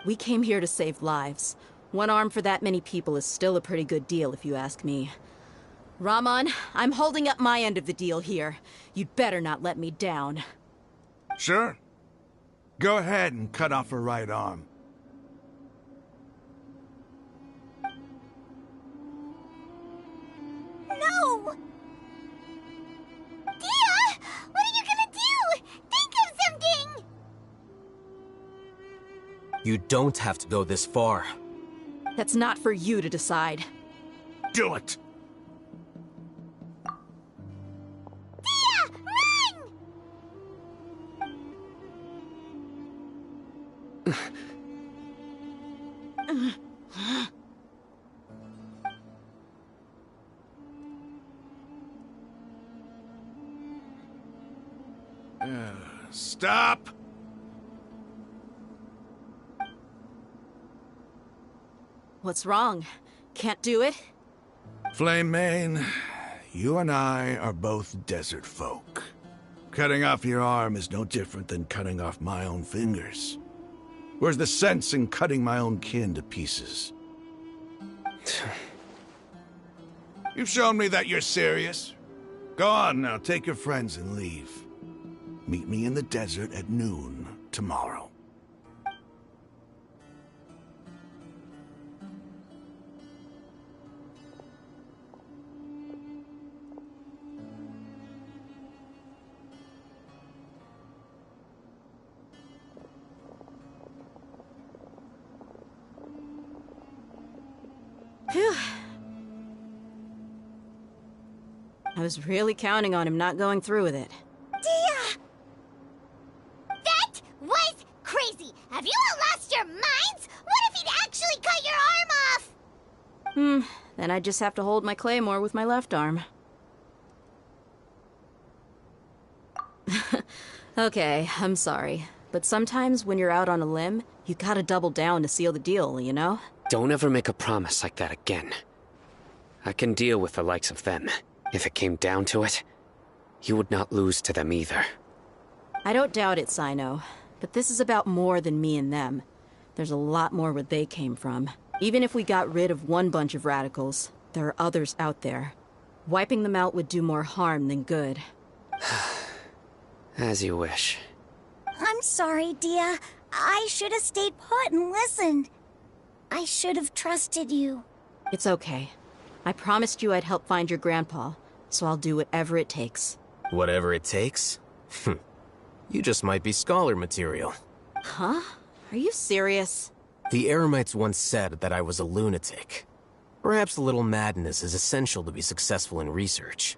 We came here to save lives. One arm for that many people is still a pretty good deal, if you ask me. Raman, I'm holding up my end of the deal here. You'd better not let me down. Sure. Go ahead and cut off her right arm. No! Dia! What are you gonna do? Think of something! You don't have to go this far. That's not for you to decide. Do it! Dia! Run! Stop! What's wrong? Can't do it? Flame Mane, you and I are both desert folk. Cutting off your arm is no different than cutting off my own fingers. Where's the sense in cutting my own kin to pieces? You've shown me that you're serious. Go on now, take your friends and leave. Meet me in the desert at noon tomorrow. Phew. I was really counting on him not going through with it. Dia! That was crazy! Have you all lost your minds? What if he'd actually cut your arm off? Then I'd just have to hold my claymore with my left arm. Okay, I'm sorry. But sometimes when you're out on a limb, you gotta double down to seal the deal, you know? Don't ever make a promise like that again. I can deal with the likes of them. If it came down to it, you would not lose to them either. I don't doubt it, Sino. But this is about more than me and them. There's a lot more where they came from. Even if we got rid of one bunch of radicals, there are others out there. Wiping them out would do more harm than good. As you wish. I'm sorry, Dia. I should have stayed put and listened. I should have trusted you. It's okay. I promised you I'd help find your grandpa, so I'll do whatever it takes. Whatever it takes? You just might be scholar material. Huh? Are you serious? The Eremites once said that I was a lunatic. Perhaps a little madness is essential to be successful in research.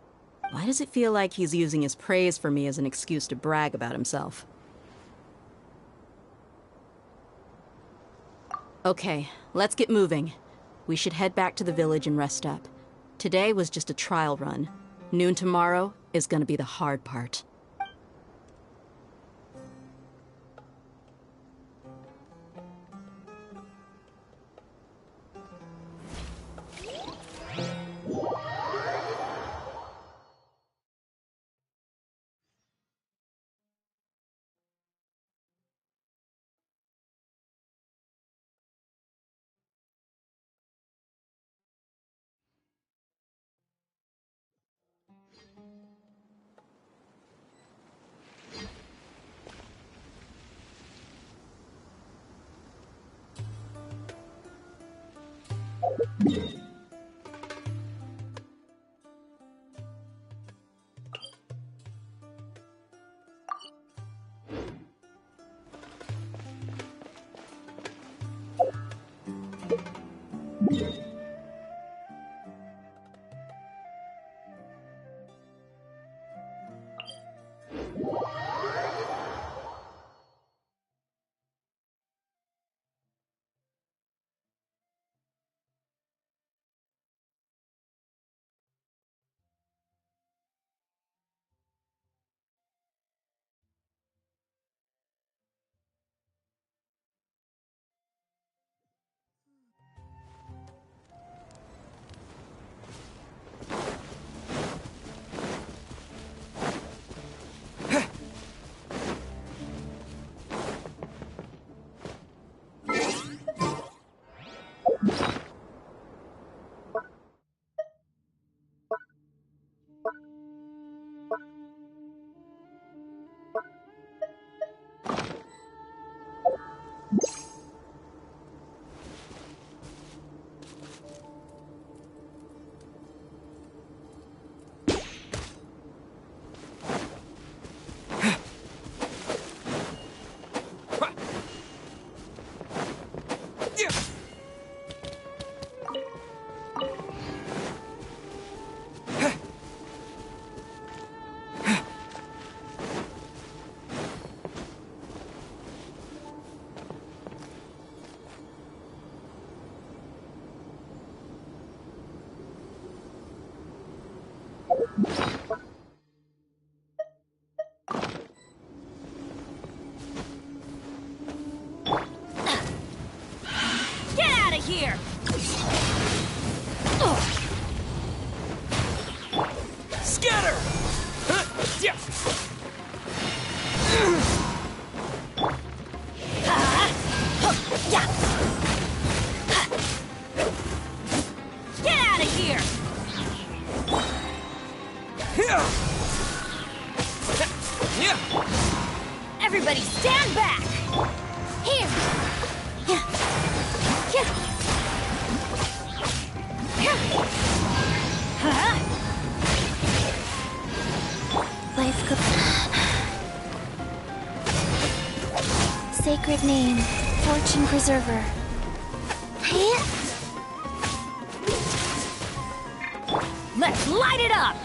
Why does it feel like he's using his praise for me as an excuse to brag about himself? Okay, let's get moving. We should head back to the village and rest up. Today was just a trial run. Noon tomorrow is gonna be the hard part. Here! Scatter! Yeah. Get out of here! Everybody stand back! Here! Life could... Sacred name, Fortune Preserver. Let's light it up!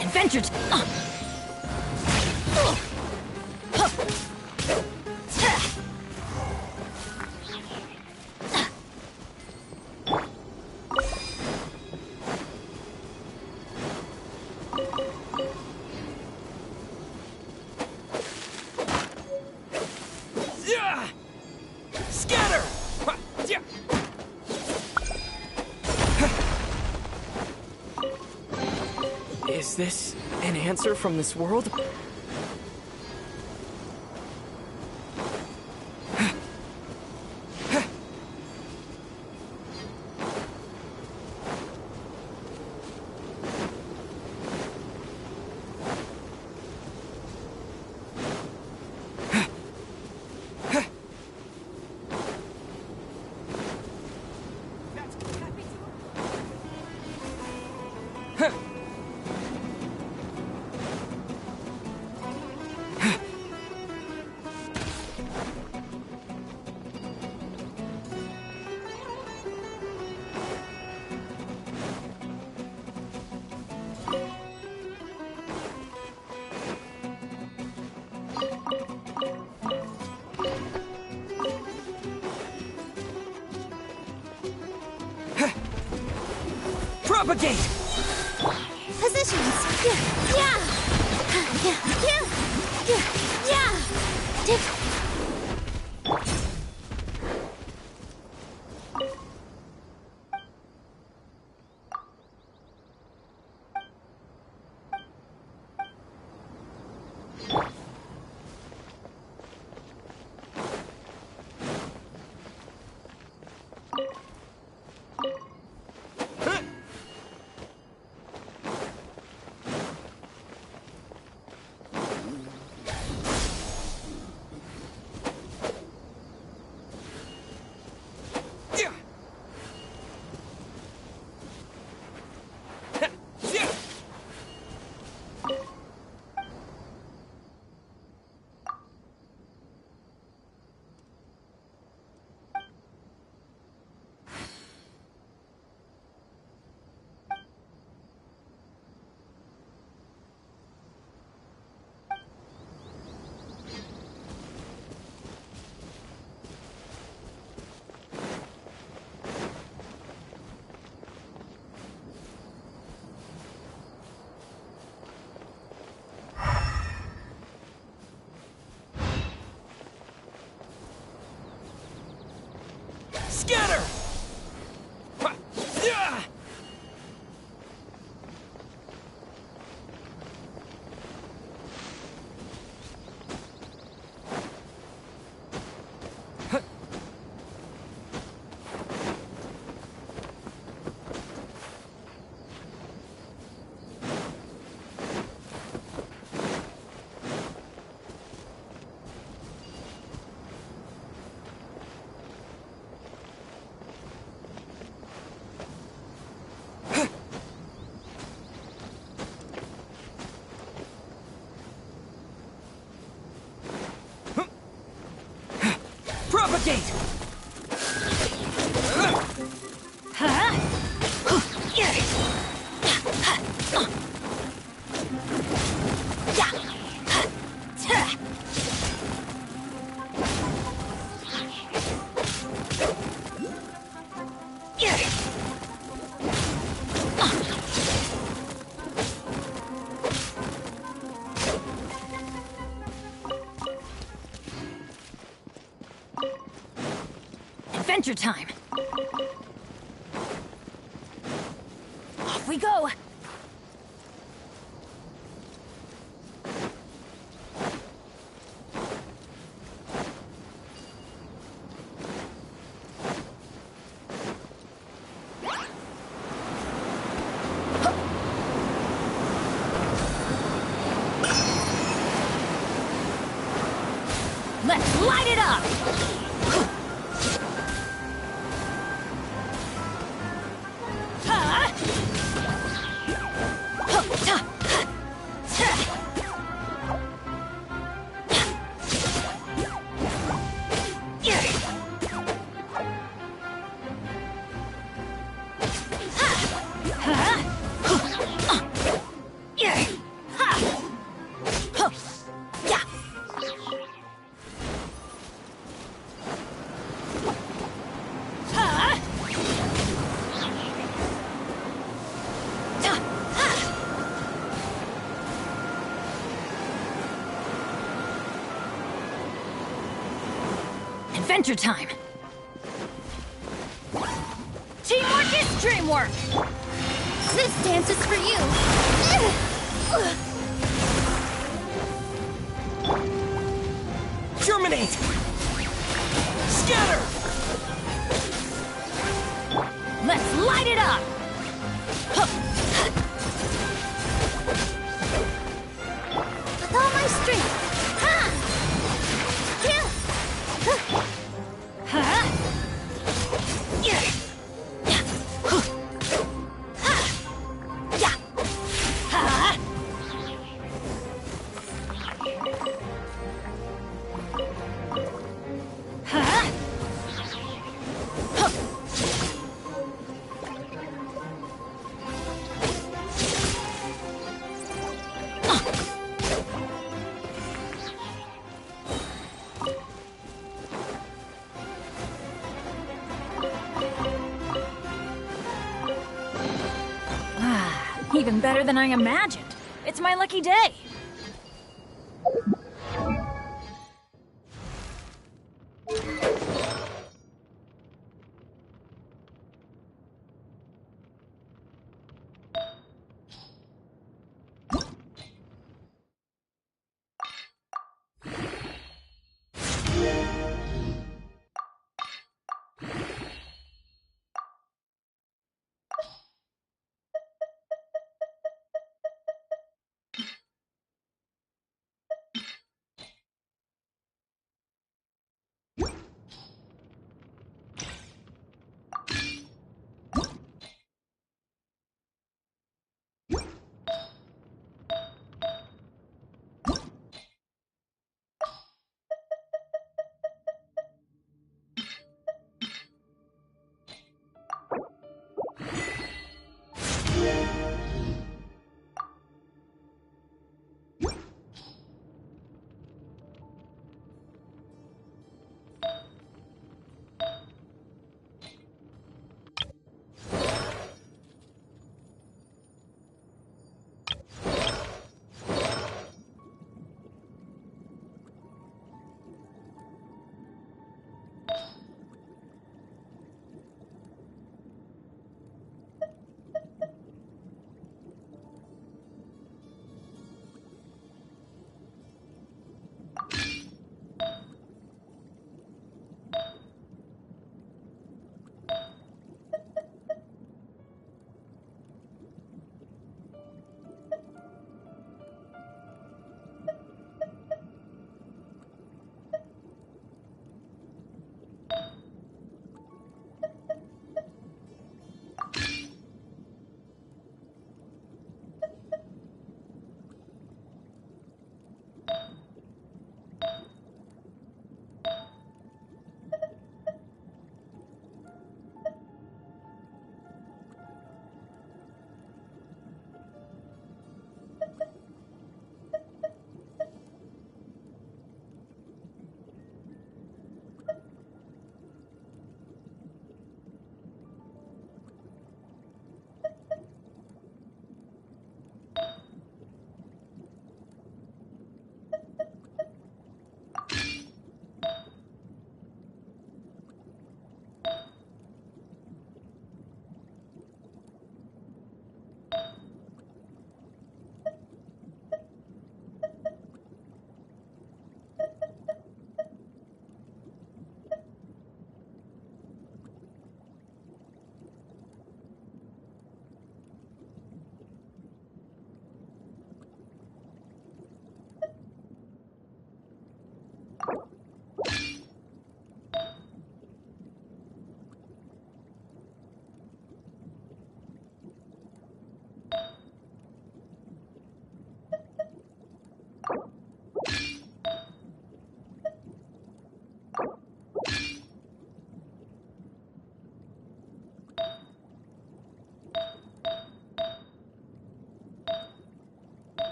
Adventures... Scatter! Is this an answer from this world? Propagate! Positions. Yeah. gate! Huh? Adventure time! Off we go! Let's light it up! Adventure time! Teamwork is dreamwork! This dance is for you. Germinate! Scatter! Let's light it up! With all my strength. Ha! Kill! Huh? Even better than I imagined. It's my lucky day.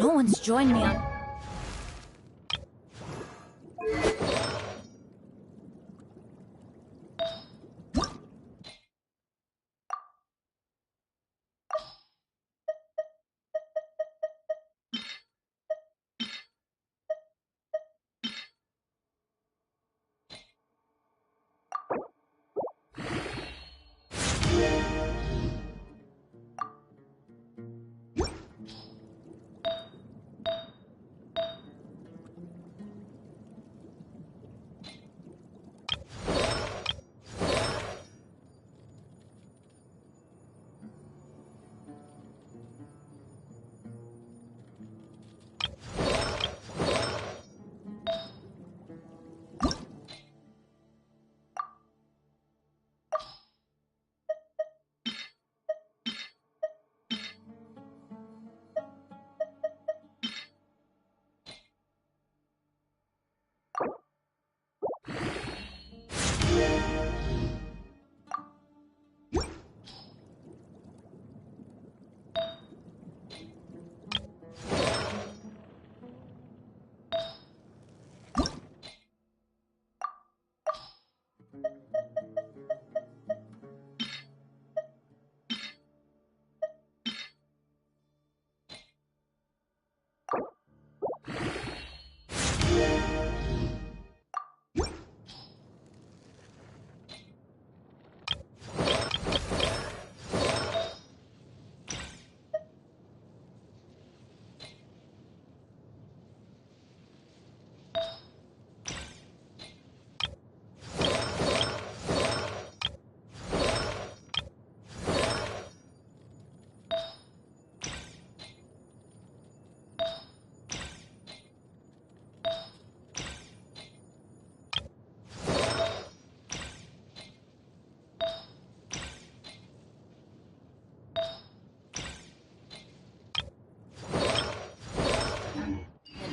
No one's joined me on...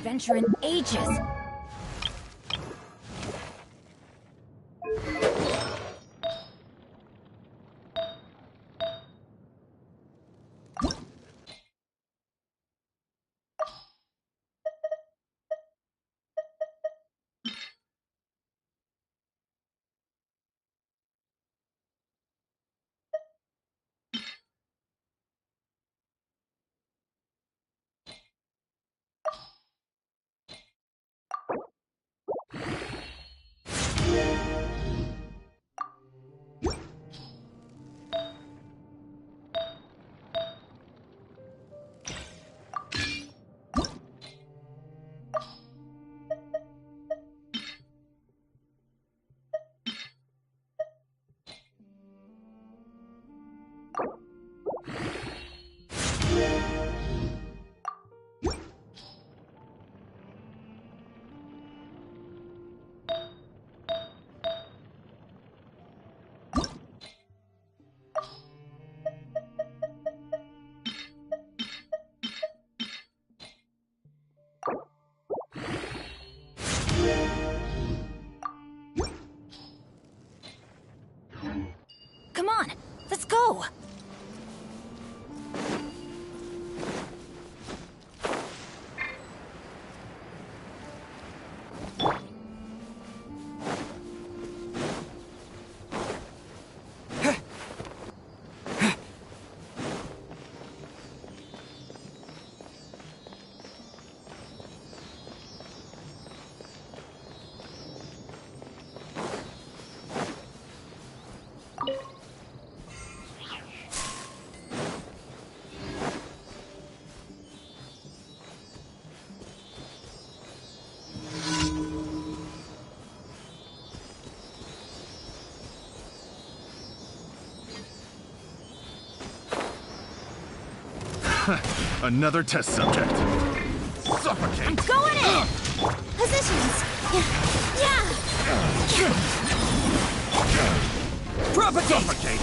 Adventure in ages. Come on, let's go! Another test subject. Suffocate! I'm going in! Positions! Yeah! Propagate! Suffocate!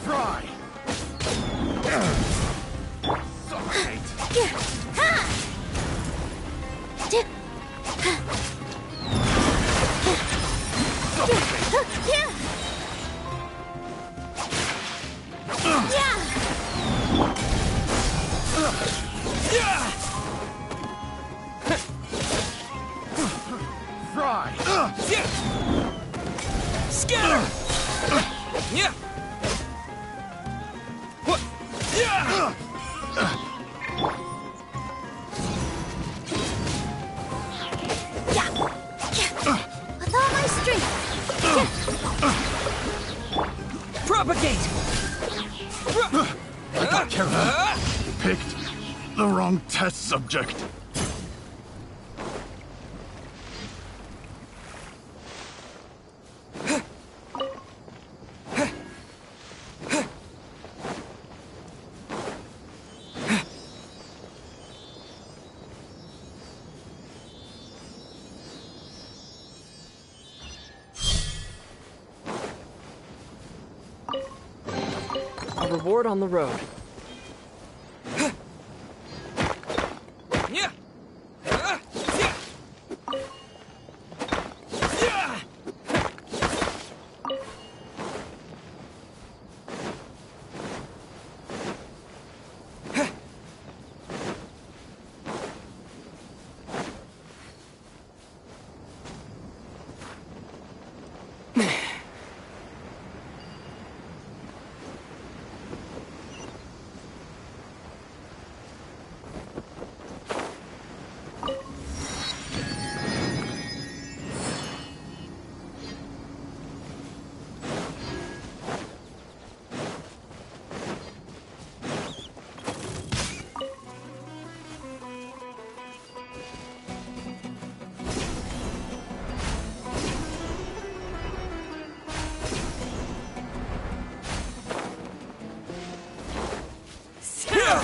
Fry! Suffocate! Yeah! Fry! Scatter! Yeah! What? Yeah! With all my strength. Propagate! I got careful. Picked the wrong test subject. A reward on the road. Yeah! Yeah! Yeah!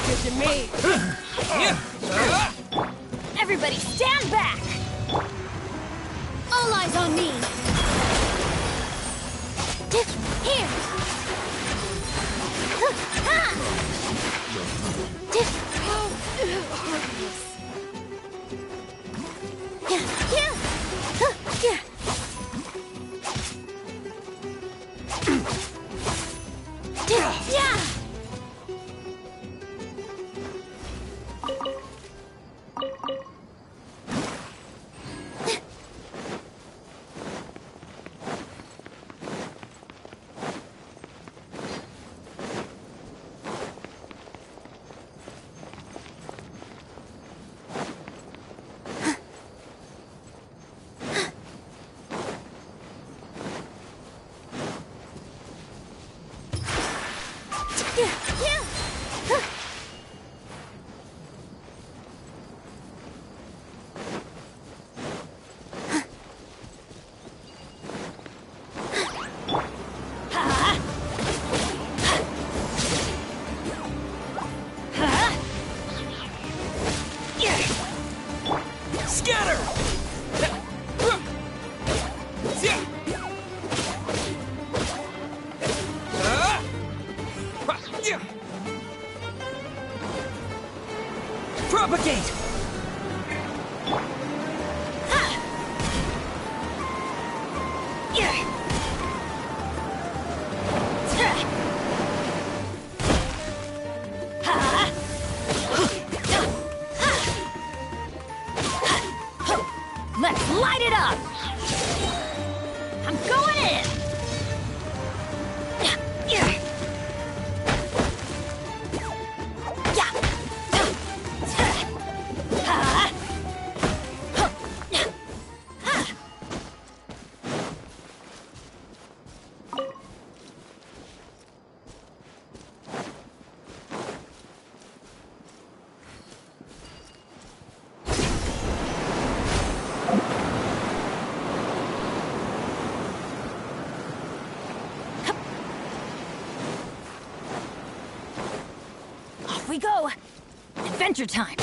Good to me. Everybody stand back! All eyes on me! Here! Yeah! Scatter! Propagate! Let's light it up! I'm going in! Off we go! Adventure time!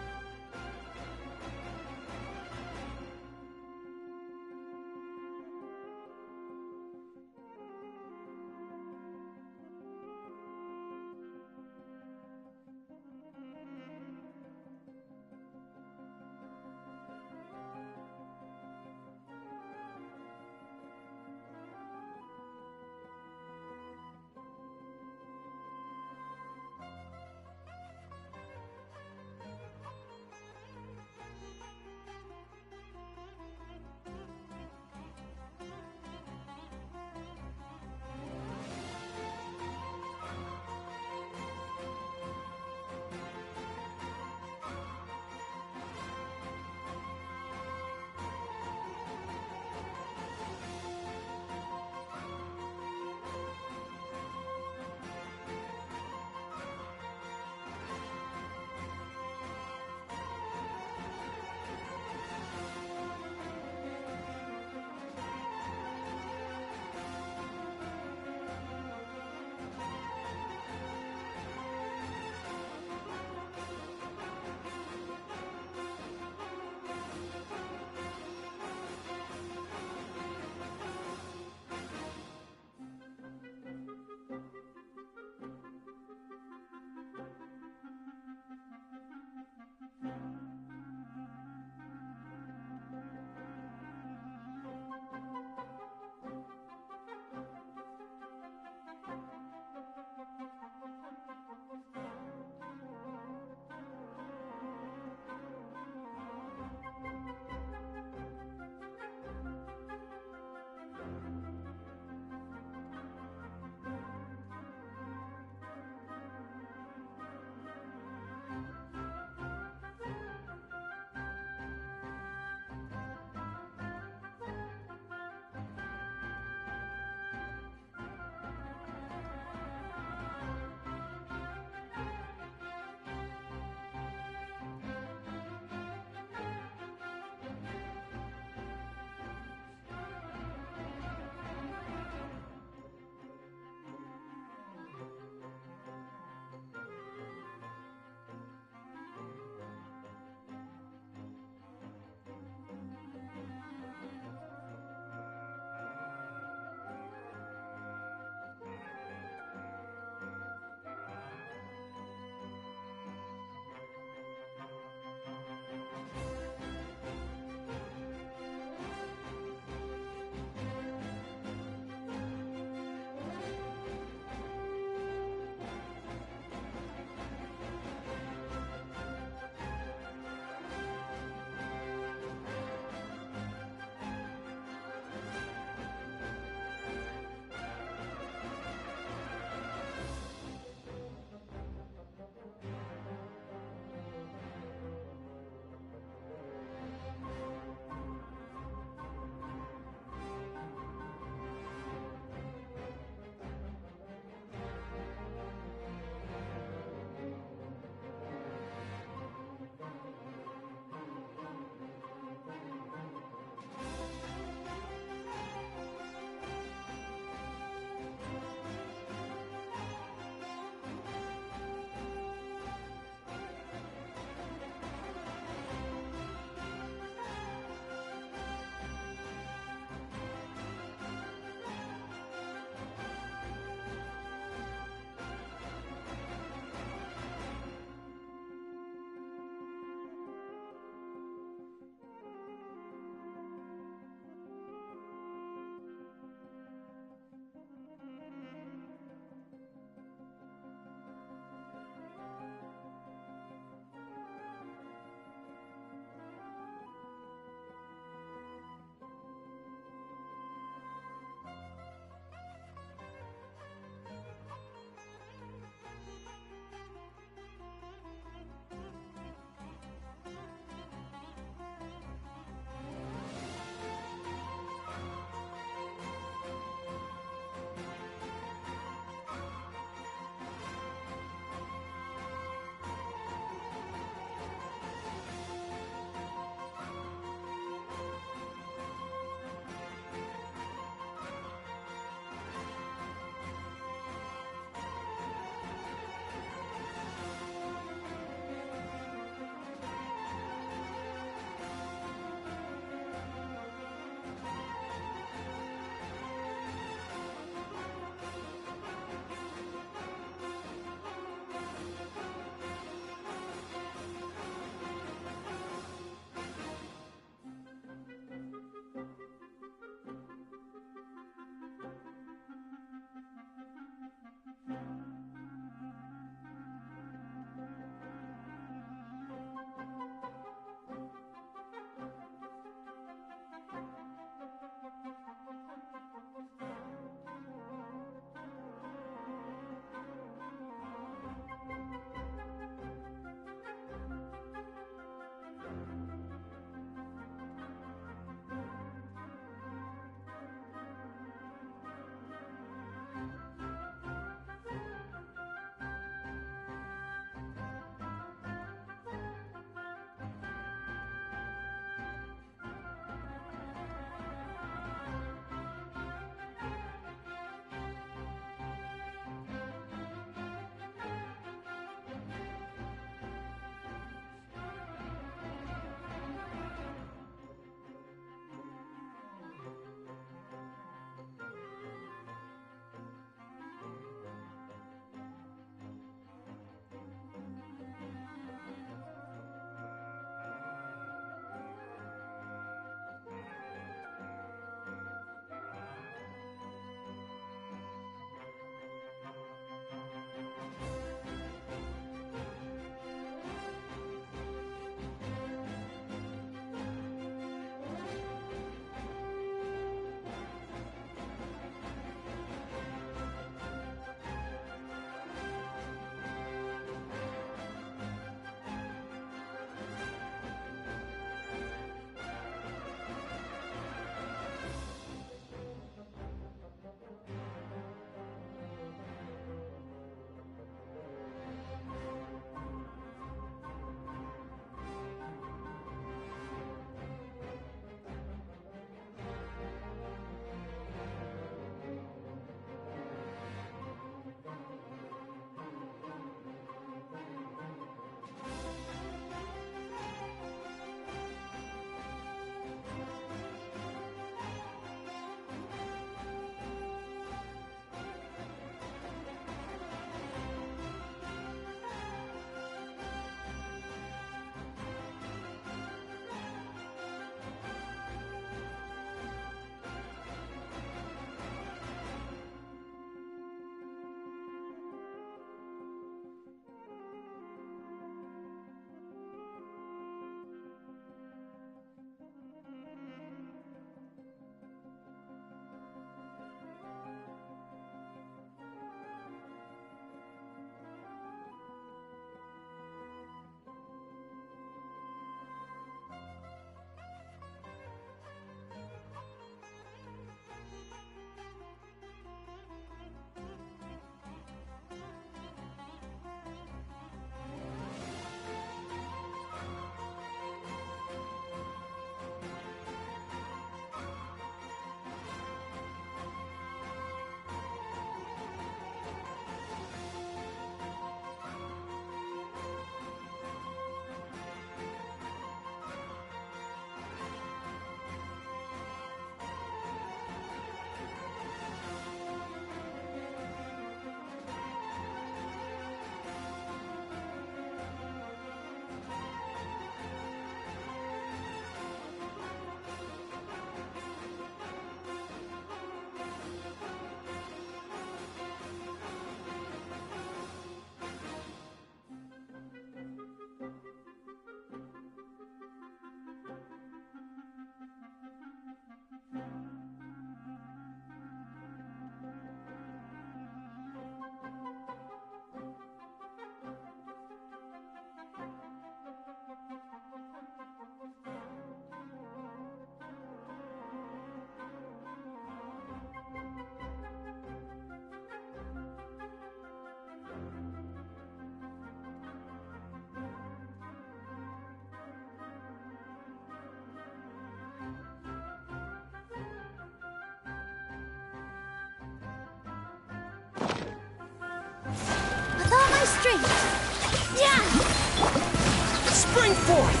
Bring forth!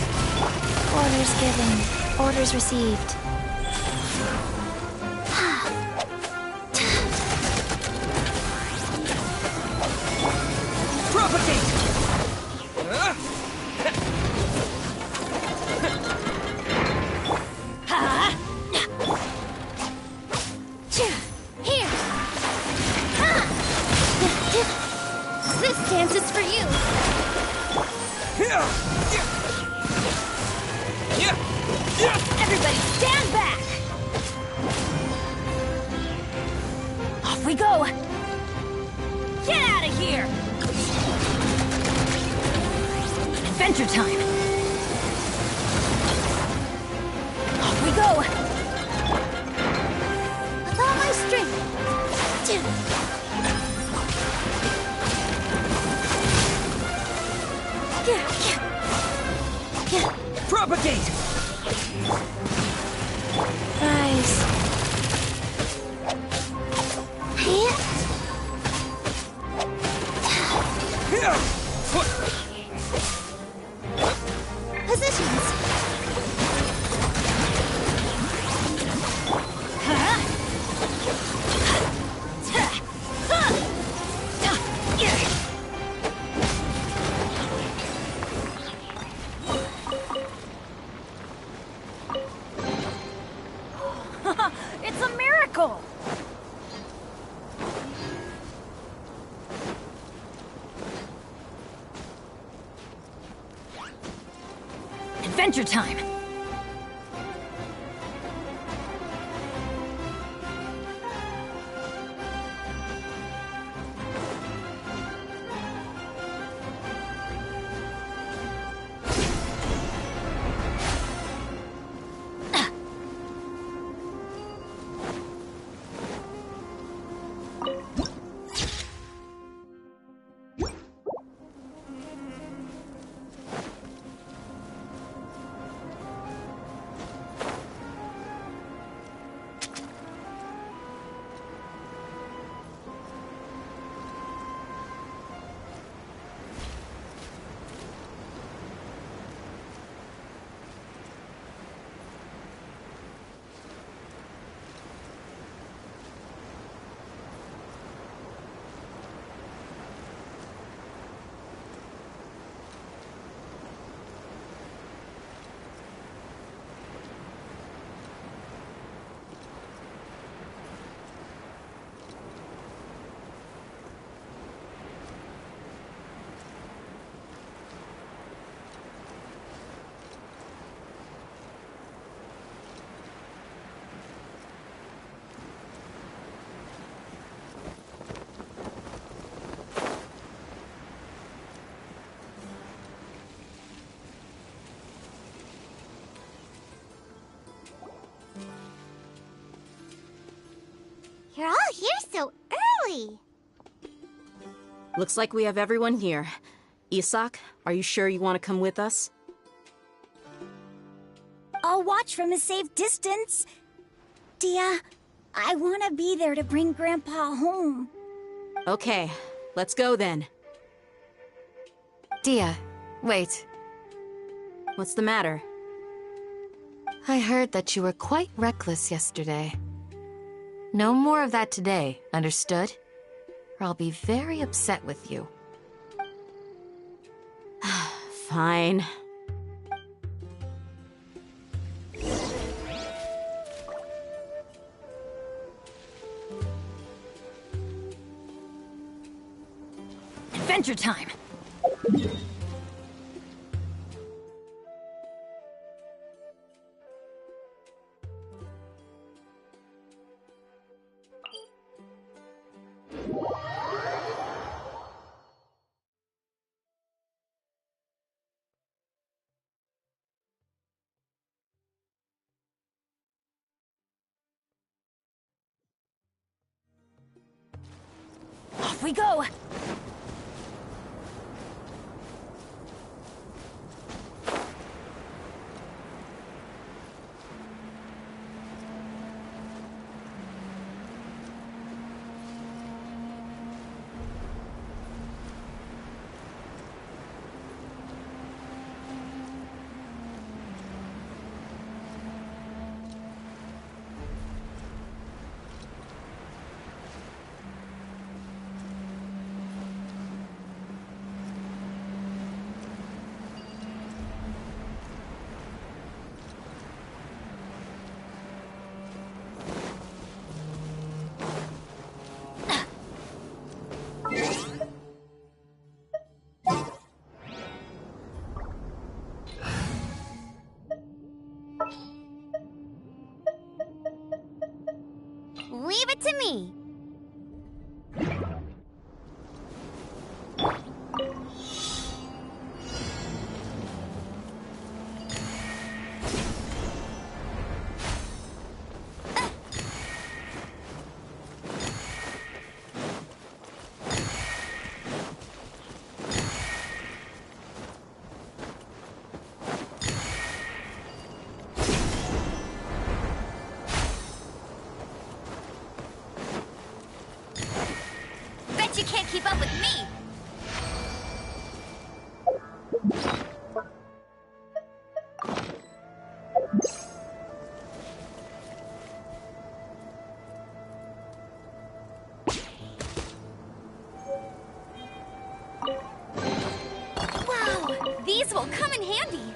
Orders given. Orders received. Propagate! Here! This dance is for you! Everybody stand back! Off we go! Get out of here! Adventure time! Off we go! With all my strength! Propagate! Rise. Positions. It's a miracle! Adventure time! You're all here so early. Looks like we have everyone here. Isak, are you sure you want to come with us? I'll watch from a safe distance. Dia, I want to be there to bring Grandpa home. Okay, let's go then. Dia, wait. What's the matter? I heard that you were quite reckless yesterday. No more of that today, understood? Or I'll be very upset with you. Fine. Adventure time! Off we go! Leave it to me. Bet you can't keep up with me. Wow, these will come in handy.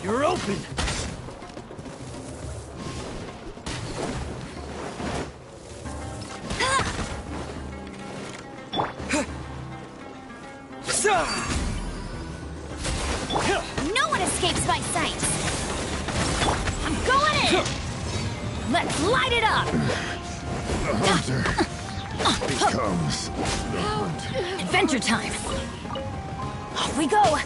You're open! No one escapes my sight! I'm going in! Let's light it up! The hunter becomes the hunted. Adventure time! Off we go!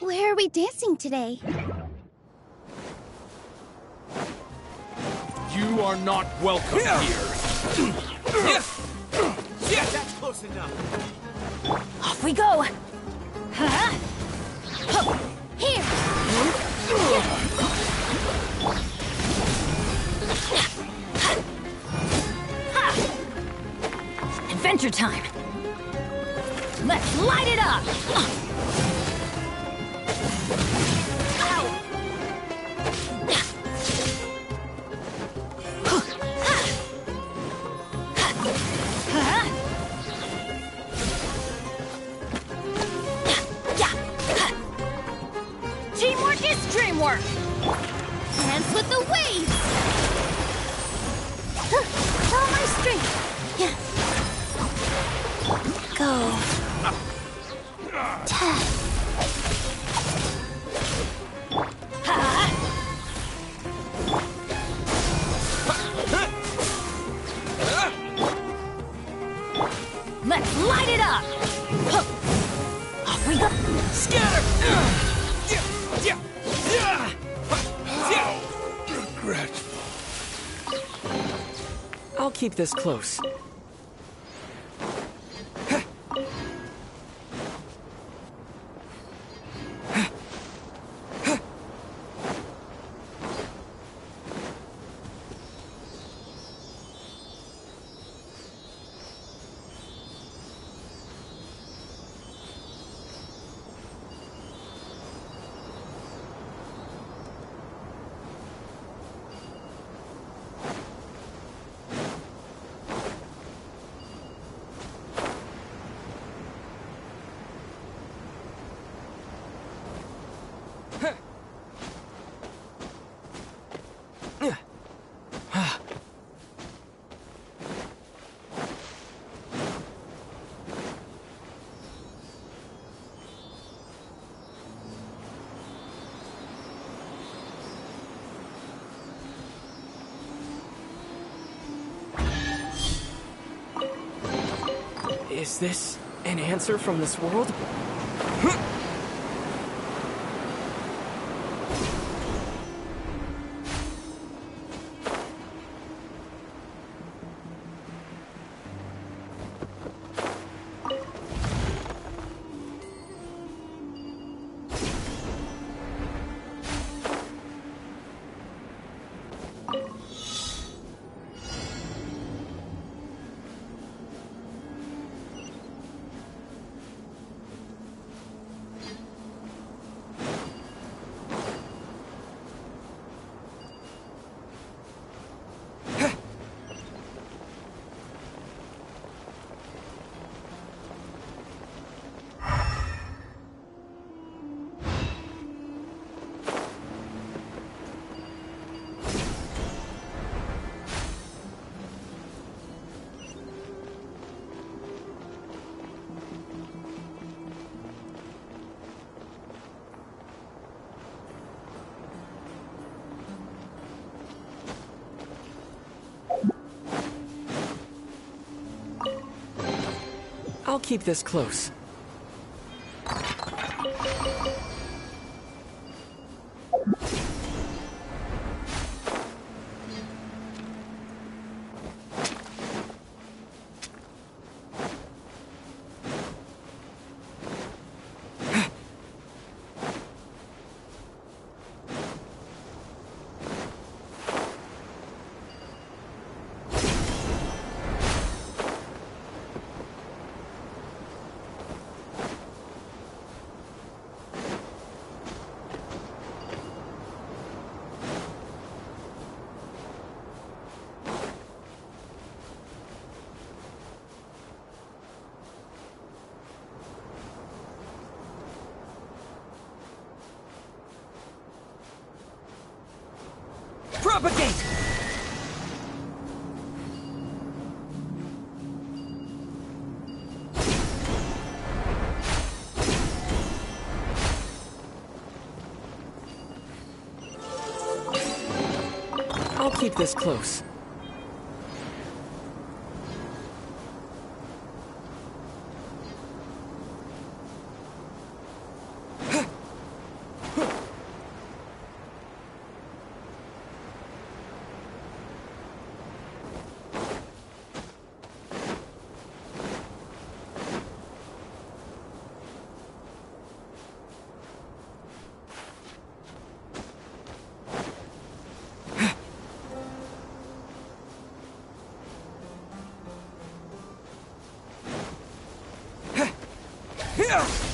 Where are we dancing today? You are not welcome here. Yeah, that's close enough. Off we go! Here! Adventure time! Let's light it up! Teamwork is dreamwork! Dance with the waves! Follow my strength! Go. Let's light it up! Off we go! Scatter! Regretful. I'll keep this close. Is this an answer from this world? I'll keep this close. Propagate! I'll keep this close.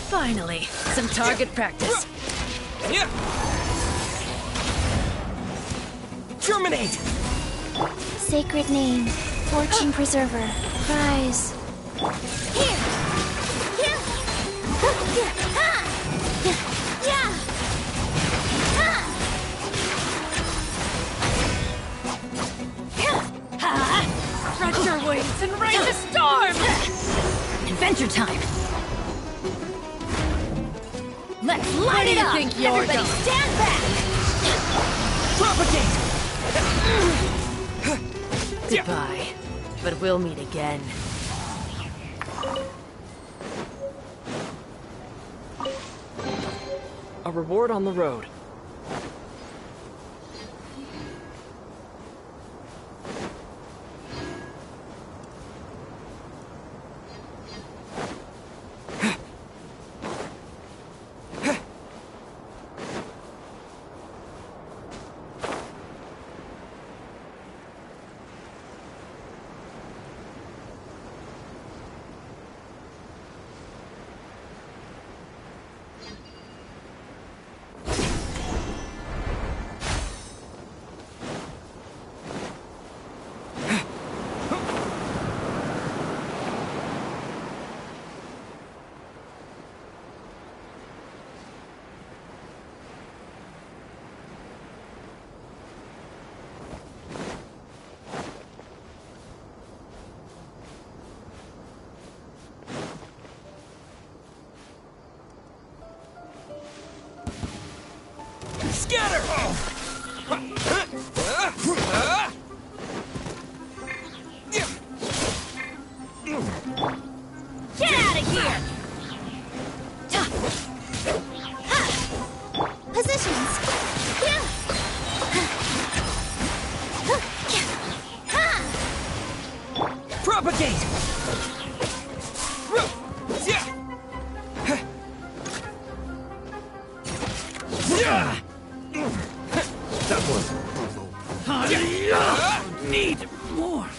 Finally, some target practice. Germinate! Sacred name, fortune preserver, rise. Here! Here! Ha! Yeah! Ha! Stretch your wings and raise a storm! Adventure time! Let's light it up! Where do you think you're Everybody going? stand back! Propagate! Goodbye. But we'll meet again. A reward on the road. Scatter! That was... Need more.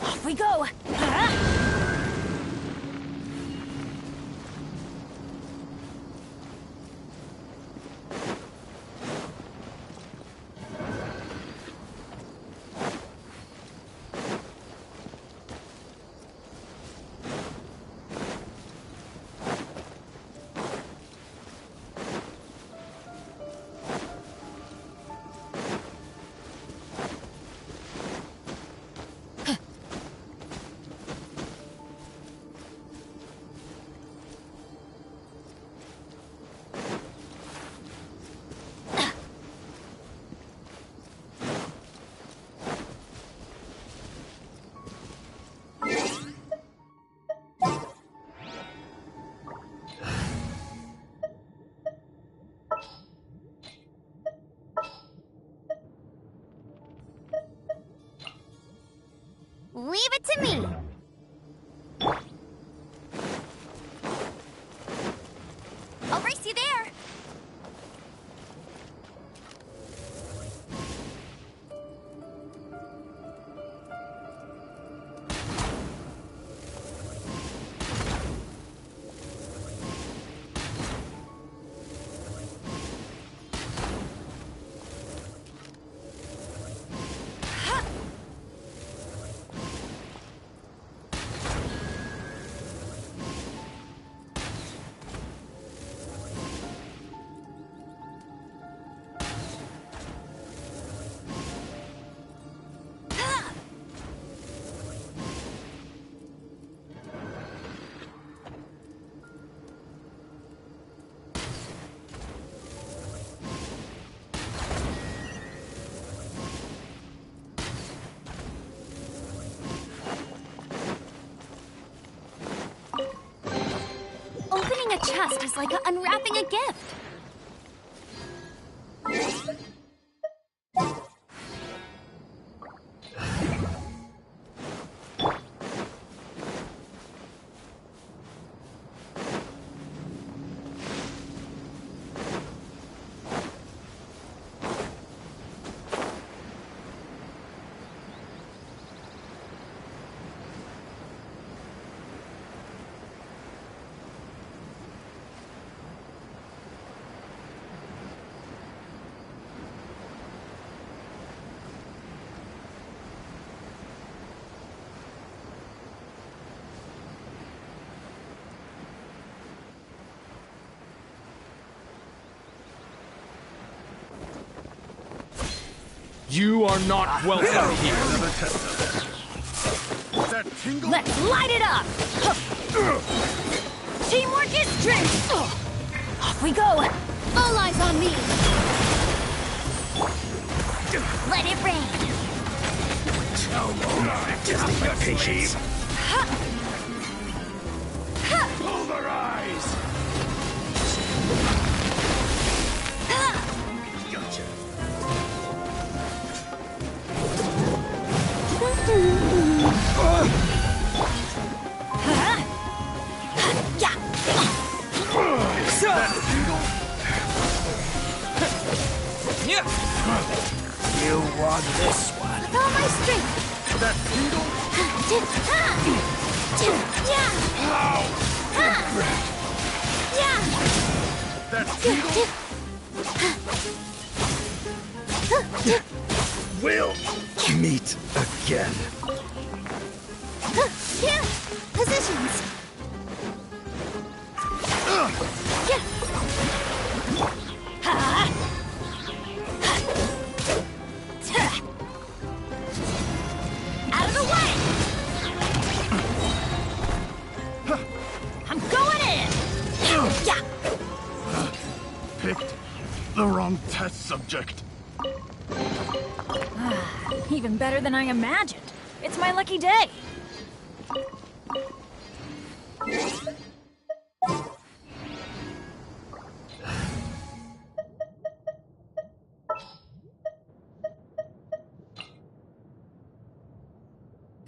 Off we go! Leave it to me. I'll race you there. Opening a chest is like unwrapping a gift. You are not welcome here. That tingle? Let's light it up! Teamwork is strength! Off we go! All eyes on me! Let it rain. Testing my patience. Pulverize! Gotcha. You want this one? With all my strength. That tingle? That tingle? We'll meet again. Positions. Out of the way! I'm going in! picked the wrong test subject. Even better than I imagined. It's my lucky day.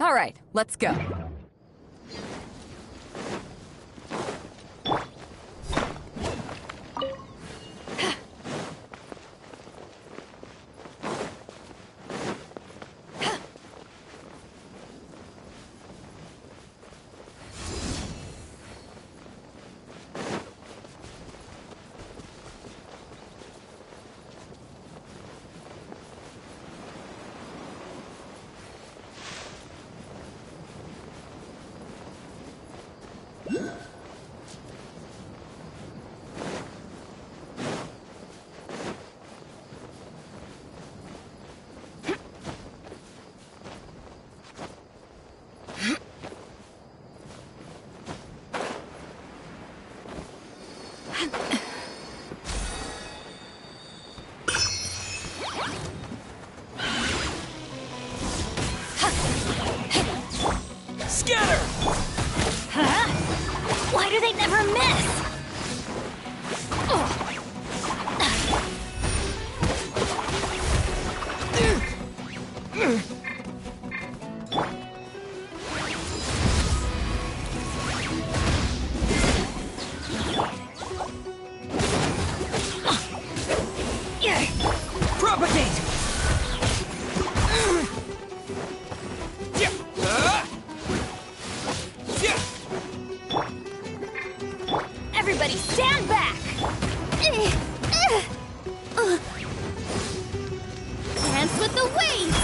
All right, let's go. Scatter! Huh? Why do they never miss? Propagate! Everybody stand back! Dance with the waves!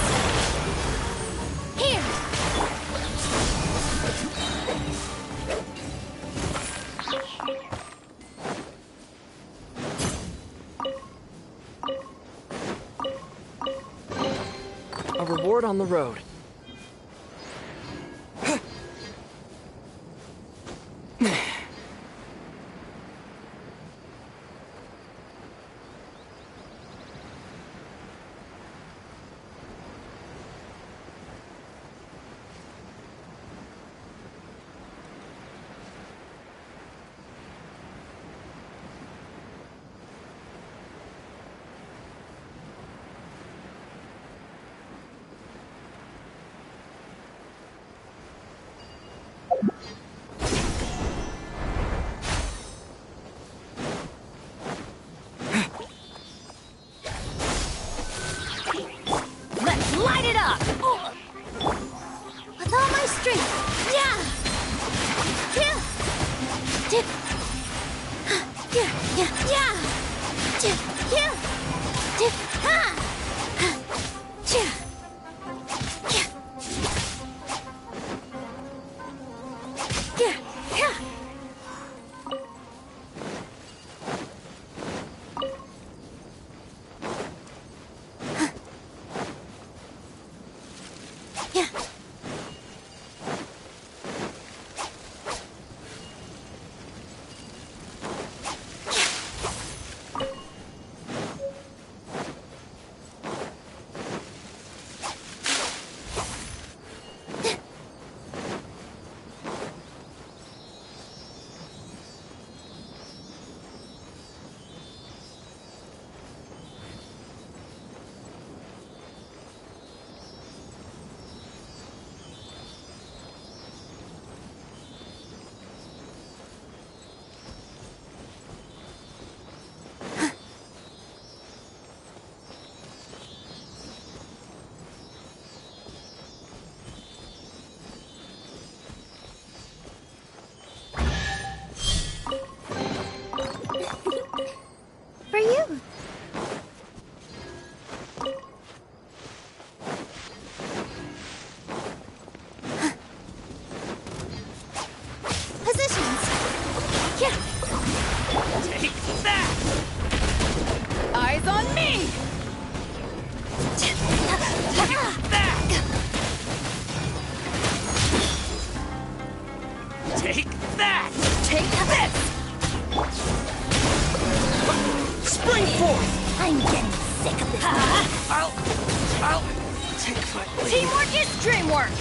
Here! A reward on the road. Let's light it up! With all my strength! Yeah! Yeah! Dip! Yeah! Yeah! Yeah! Dip! Yeah! Dip! Ha! Yeah! Yeah! Yeah! Yeah! Yeah. Bring forth! I'm getting sick of this. I'll take my lead. Teamwork is dreamwork!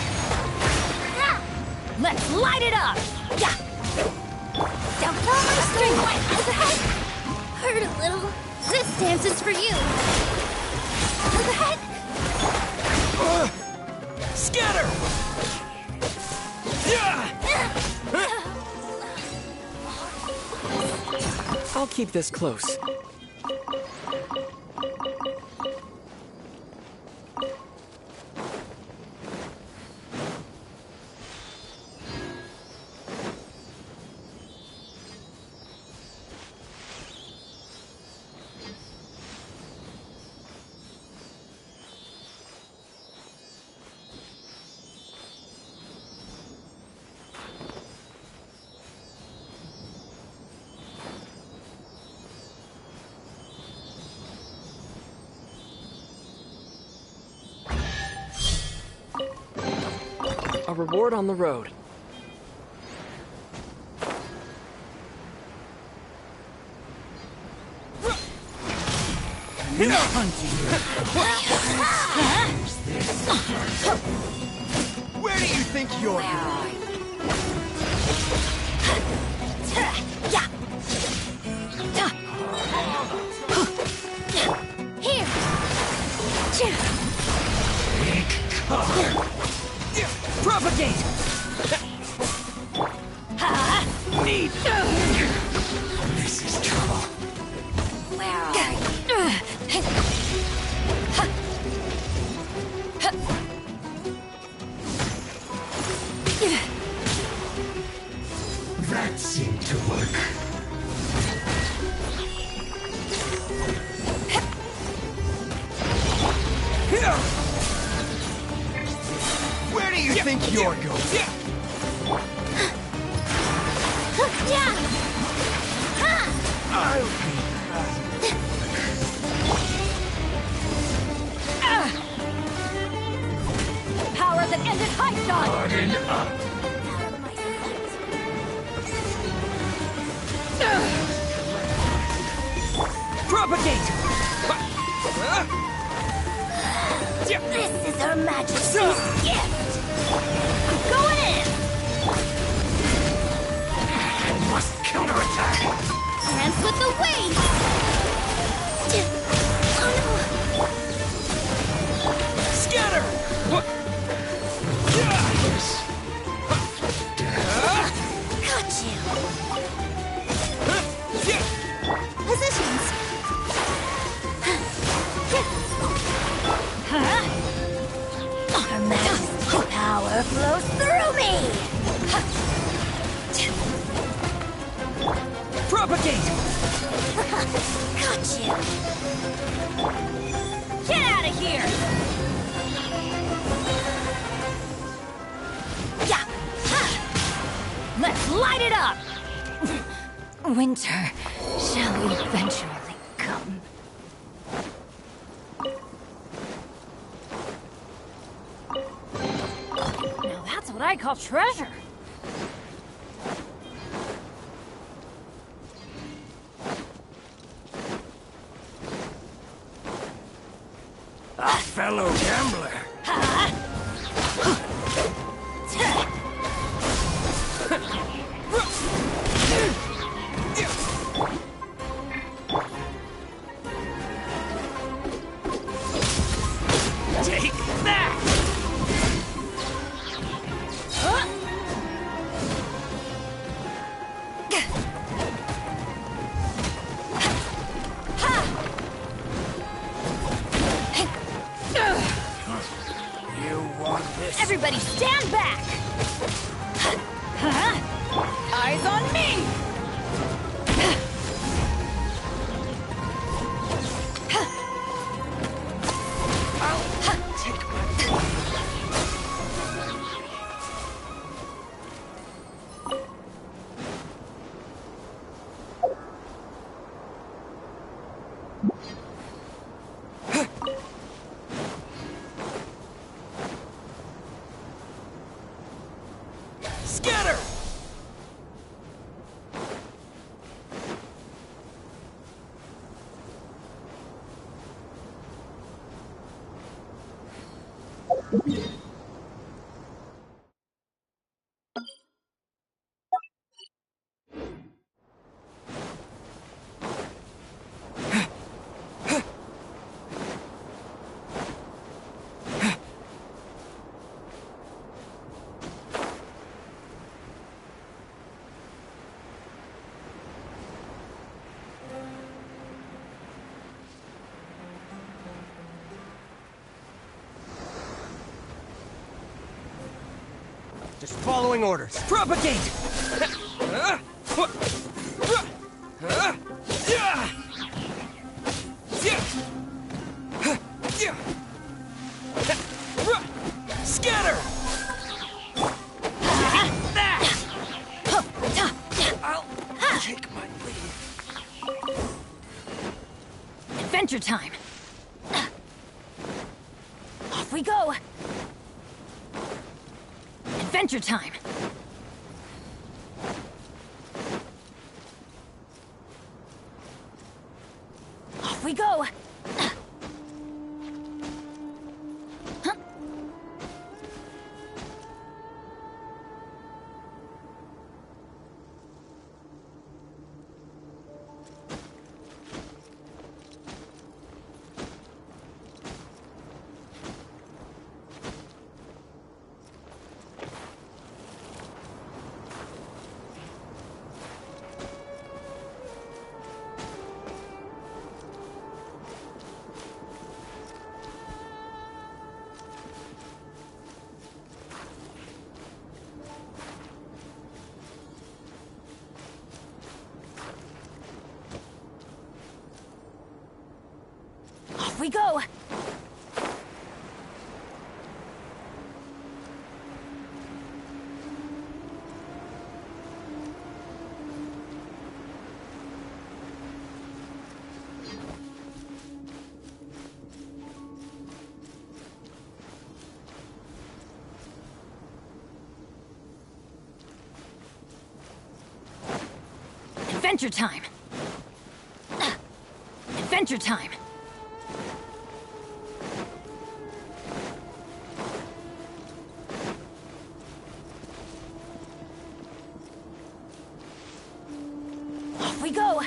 Let's light it up! Yeah! Don't throw my string! Hurt a little. This dance is for you. Scatter! I'll keep this close. A reward on the road. Where do you think you're going? Here! Propagate! Need! This is trouble. Where are you? That seemed to work. Where do you think you're going? I'll be Power that ended high shot! harden up. Propagate! This is Her Majesty's gift! I'm going in! I must counterattack. Dance with the waves! Oh Scatter! What? Got you! Positions! Her Majesty's power flows through me! Propagate! Got you! Get out of here! Yeah! Ha! Let's light it up! Winter shall eventually come. Now that's what I call treasure! A fellow gambler. Take that! You want this? Everybody stand back! Eyes on me! Just following orders. Propagate! Scatter! I'll take my leave. Adventure time! Off we go! Adventure time! Off we go! Off we go! Adventure time! Adventure time! Off we go!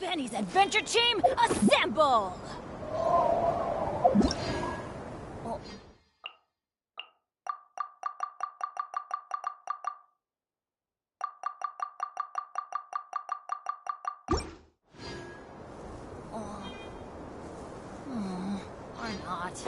Benny's adventure team, assemble! Or not.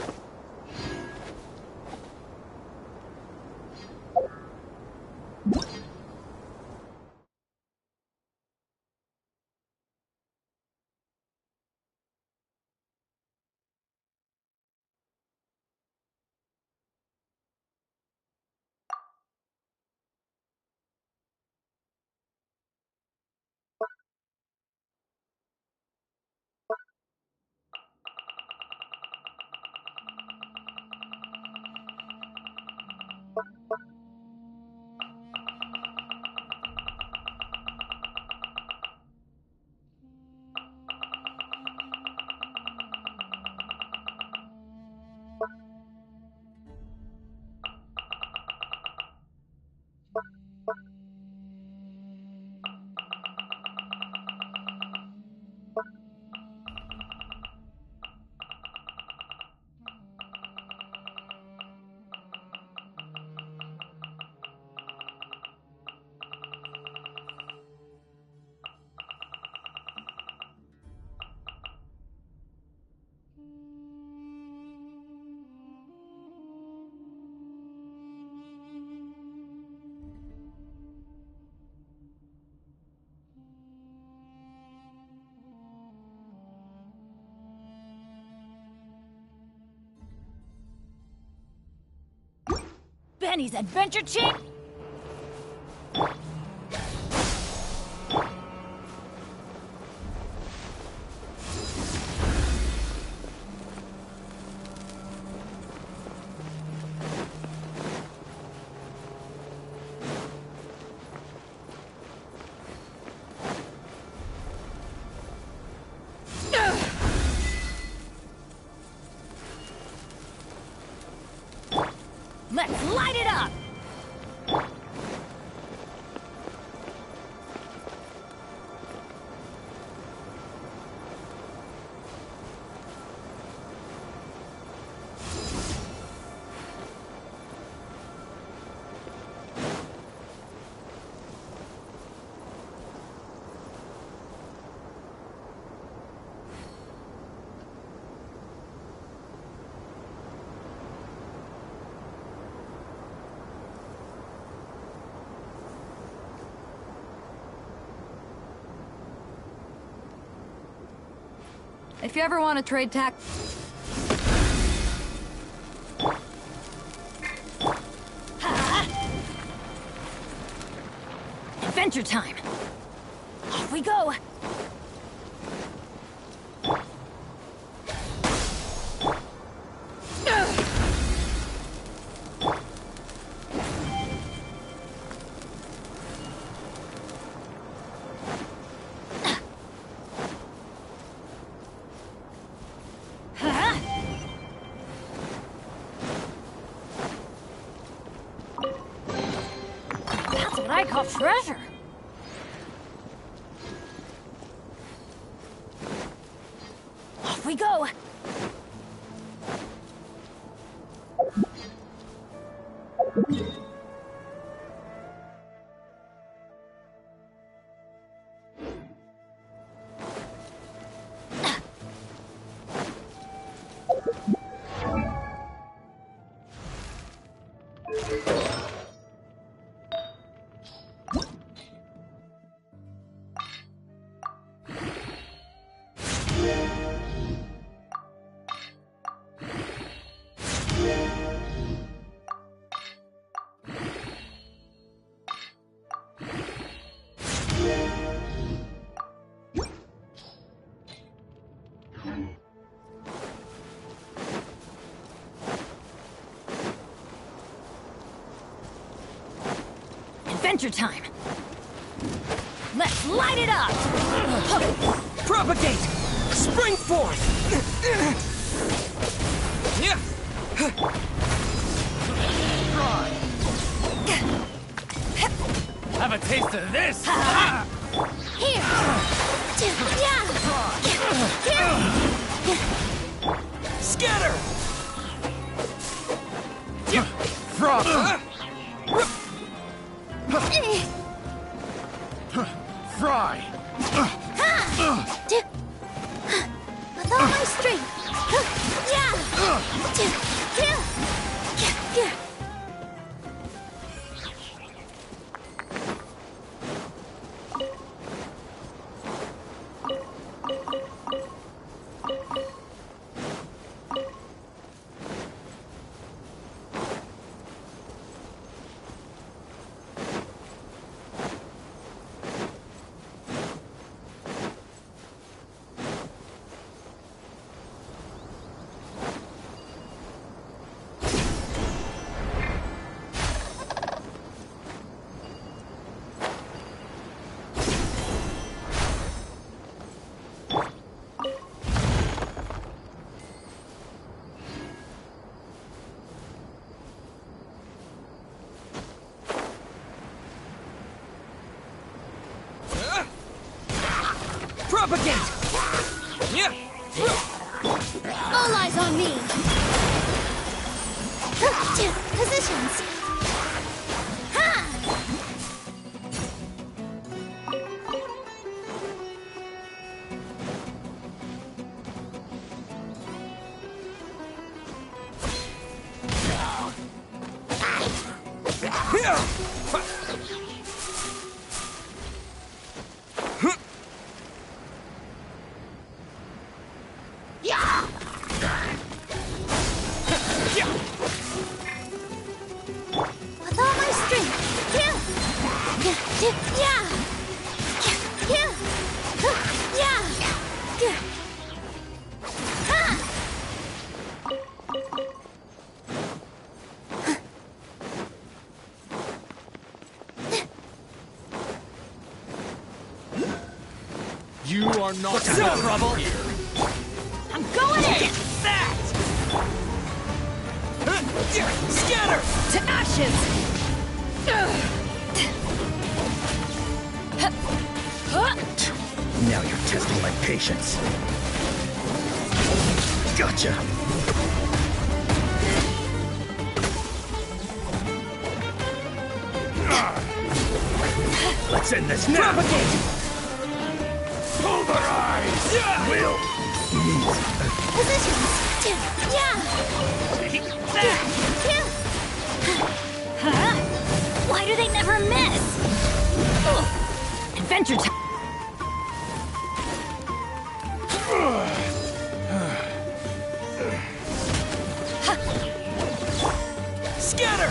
Benny's adventure team. Let's light it up! If you ever want to trade tack... Adventure time! Off we go! That's what I call treasure! Off we go! Adventure time! Let's light it up! Propagate! Spring forth! Have a taste of this! Here! Yeah! Scatter! Frog! Fry! With all my strength. Yeah. Propagate! Yeah! All eyes on me. Positions. Ha! With all my strength. You are not What's up, trouble? here. I'm going in! That! Scatter! To ashes! Now you're testing my patience. Gotcha! Let's end this now! Propagate! Pulverize! We'll meet. Positions. Yeah. Take that! Huh? Why do they never miss? Ugh. Adventure time! Scatter!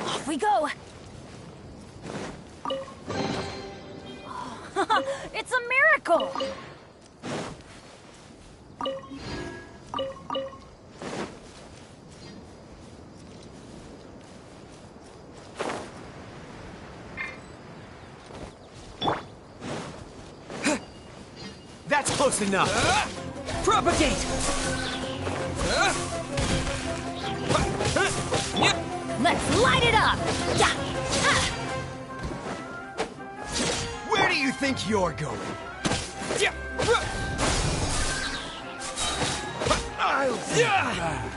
Off we go! It's a miracle! That's close enough! Propagate! Let's light it up! Where do you think you're going? I'll see that.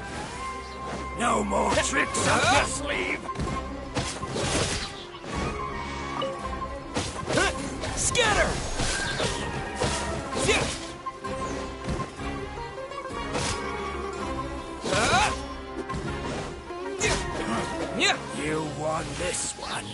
No more tricks up your sleeve! Scatter! You won this one.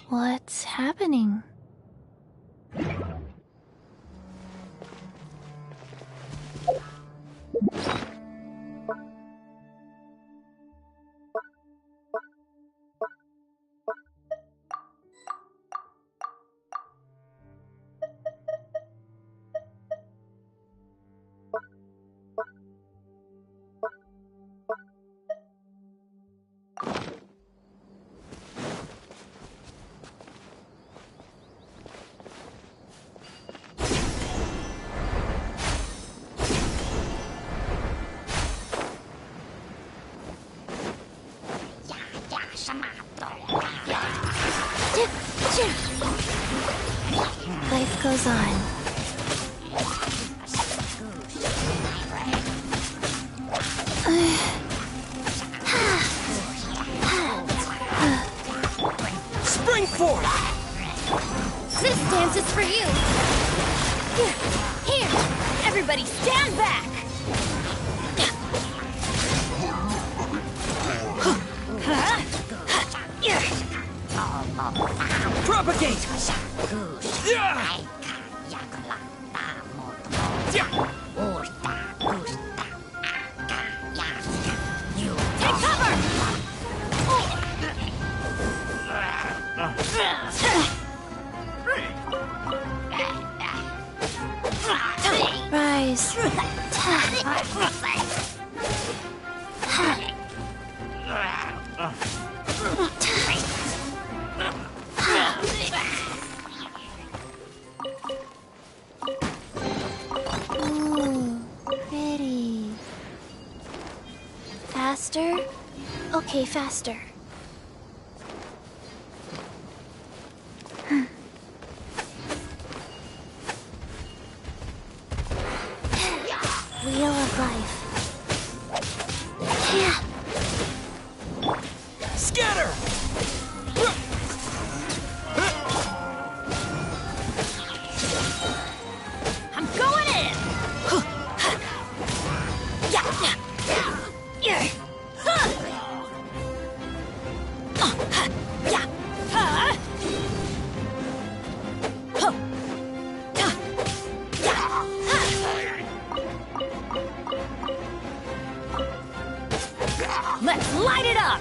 What's happening? Life goes on. Spring forth! This dance is for you! Here! Everybody stand back! Propagate! Take cover! Rise. Ooh, pretty. Faster? Okay, faster. Wheel of life. Yeah. Scatter! I'm going in! Let's light it up!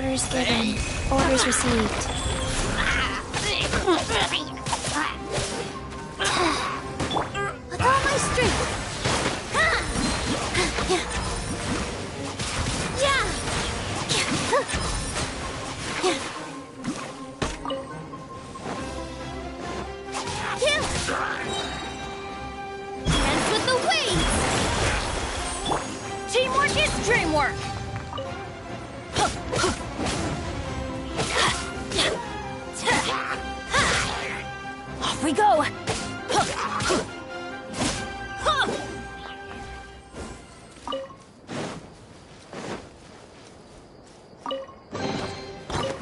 Orders given. Orders received. With all my strength. Dance with the waves! Teamwork is dreamwork! Off we go!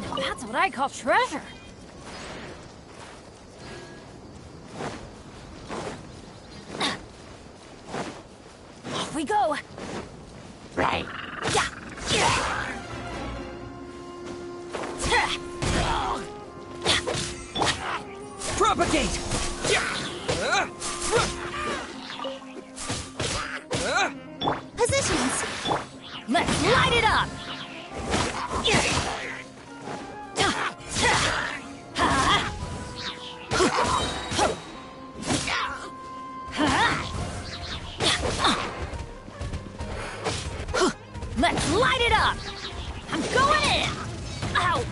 Now that's what I call treasure! Off we go! Right. Propagate! Positions. Let's light it up! Let's light it up! I'm going in! Ow!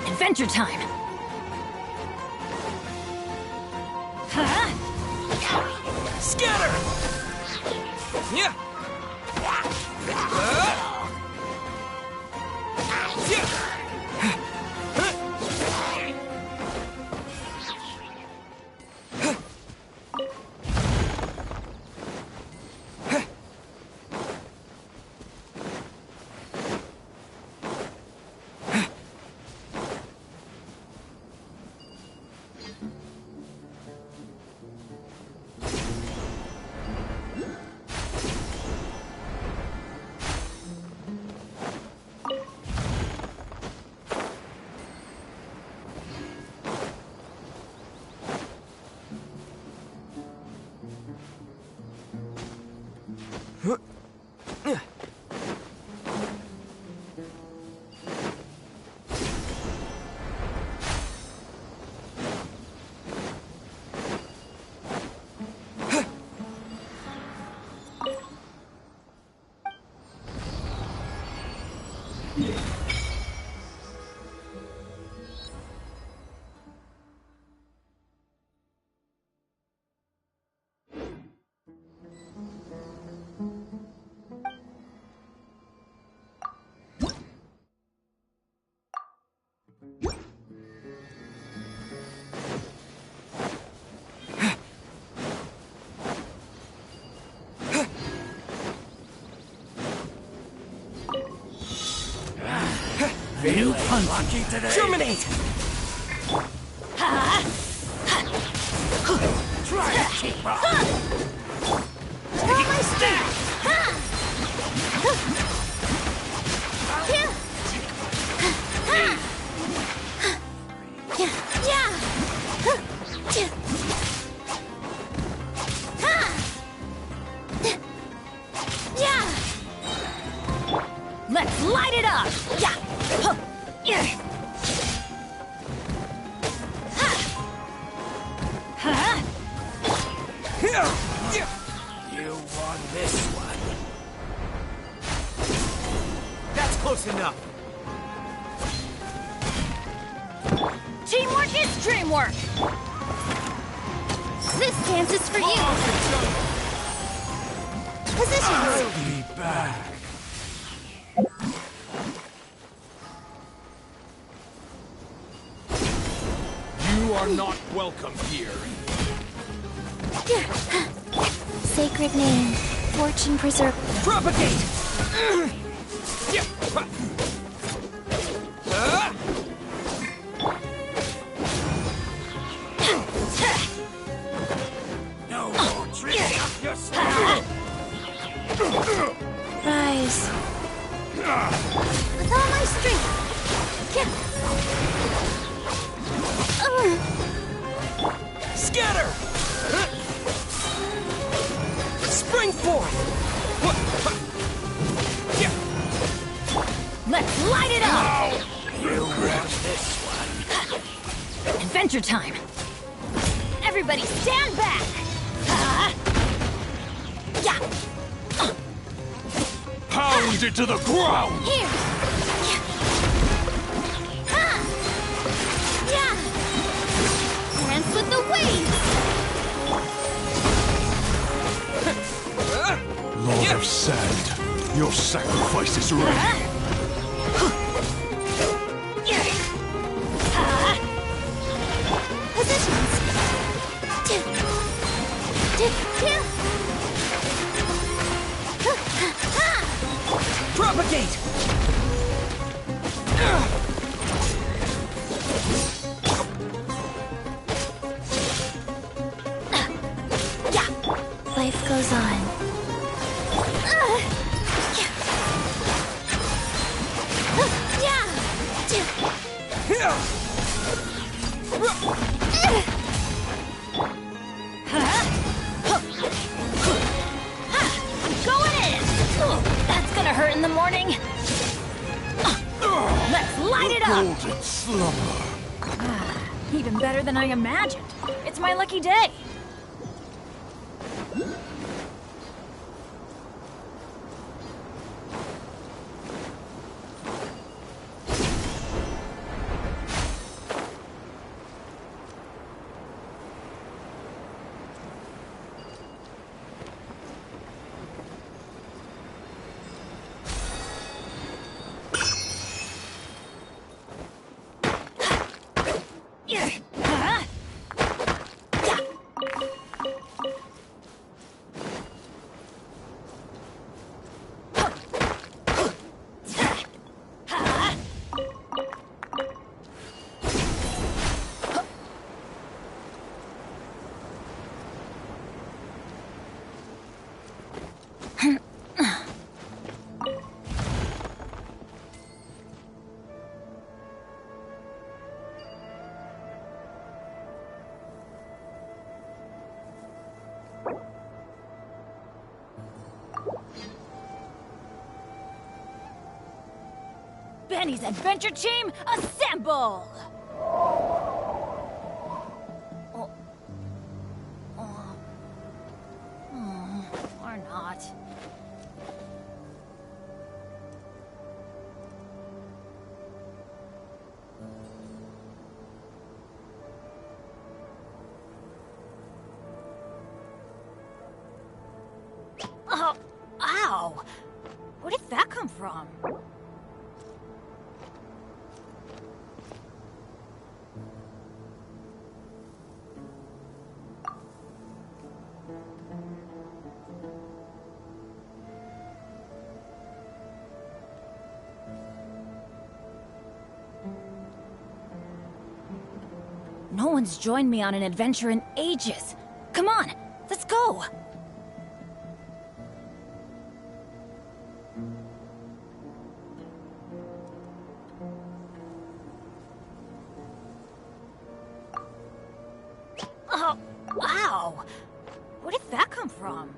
Adventure time! Scatter! Yeah! Feeling lucky today. Terminate! Try to keep up. All my strength. Let's light it up! You won this one. That's close enough. Teamwork is dreamwork! This dance is for you. Positions. Be back. You are not welcome here. Sacred name. Fortune preserve. Propagate! No more tricks up your sleeve. Rise. With all my strength. Scatter! Spring forth! Let's light it up! You want this one? Adventure time! Everybody stand back! Pound it to the ground! Here! Dance with the waves! Lord of Sand, your sacrifice is ready. Positions. Propagate! Life goes on. Going in! That's gonna hurt in the morning. Let's light it up! Golden slumber. Even better than I imagined. It's my lucky day. Benny's adventure team, assemble! Or not. Oh, ow! Where did that come from? No one's joined me on an adventure in ages. Come on, let's go! Oh, wow! Where did that come from?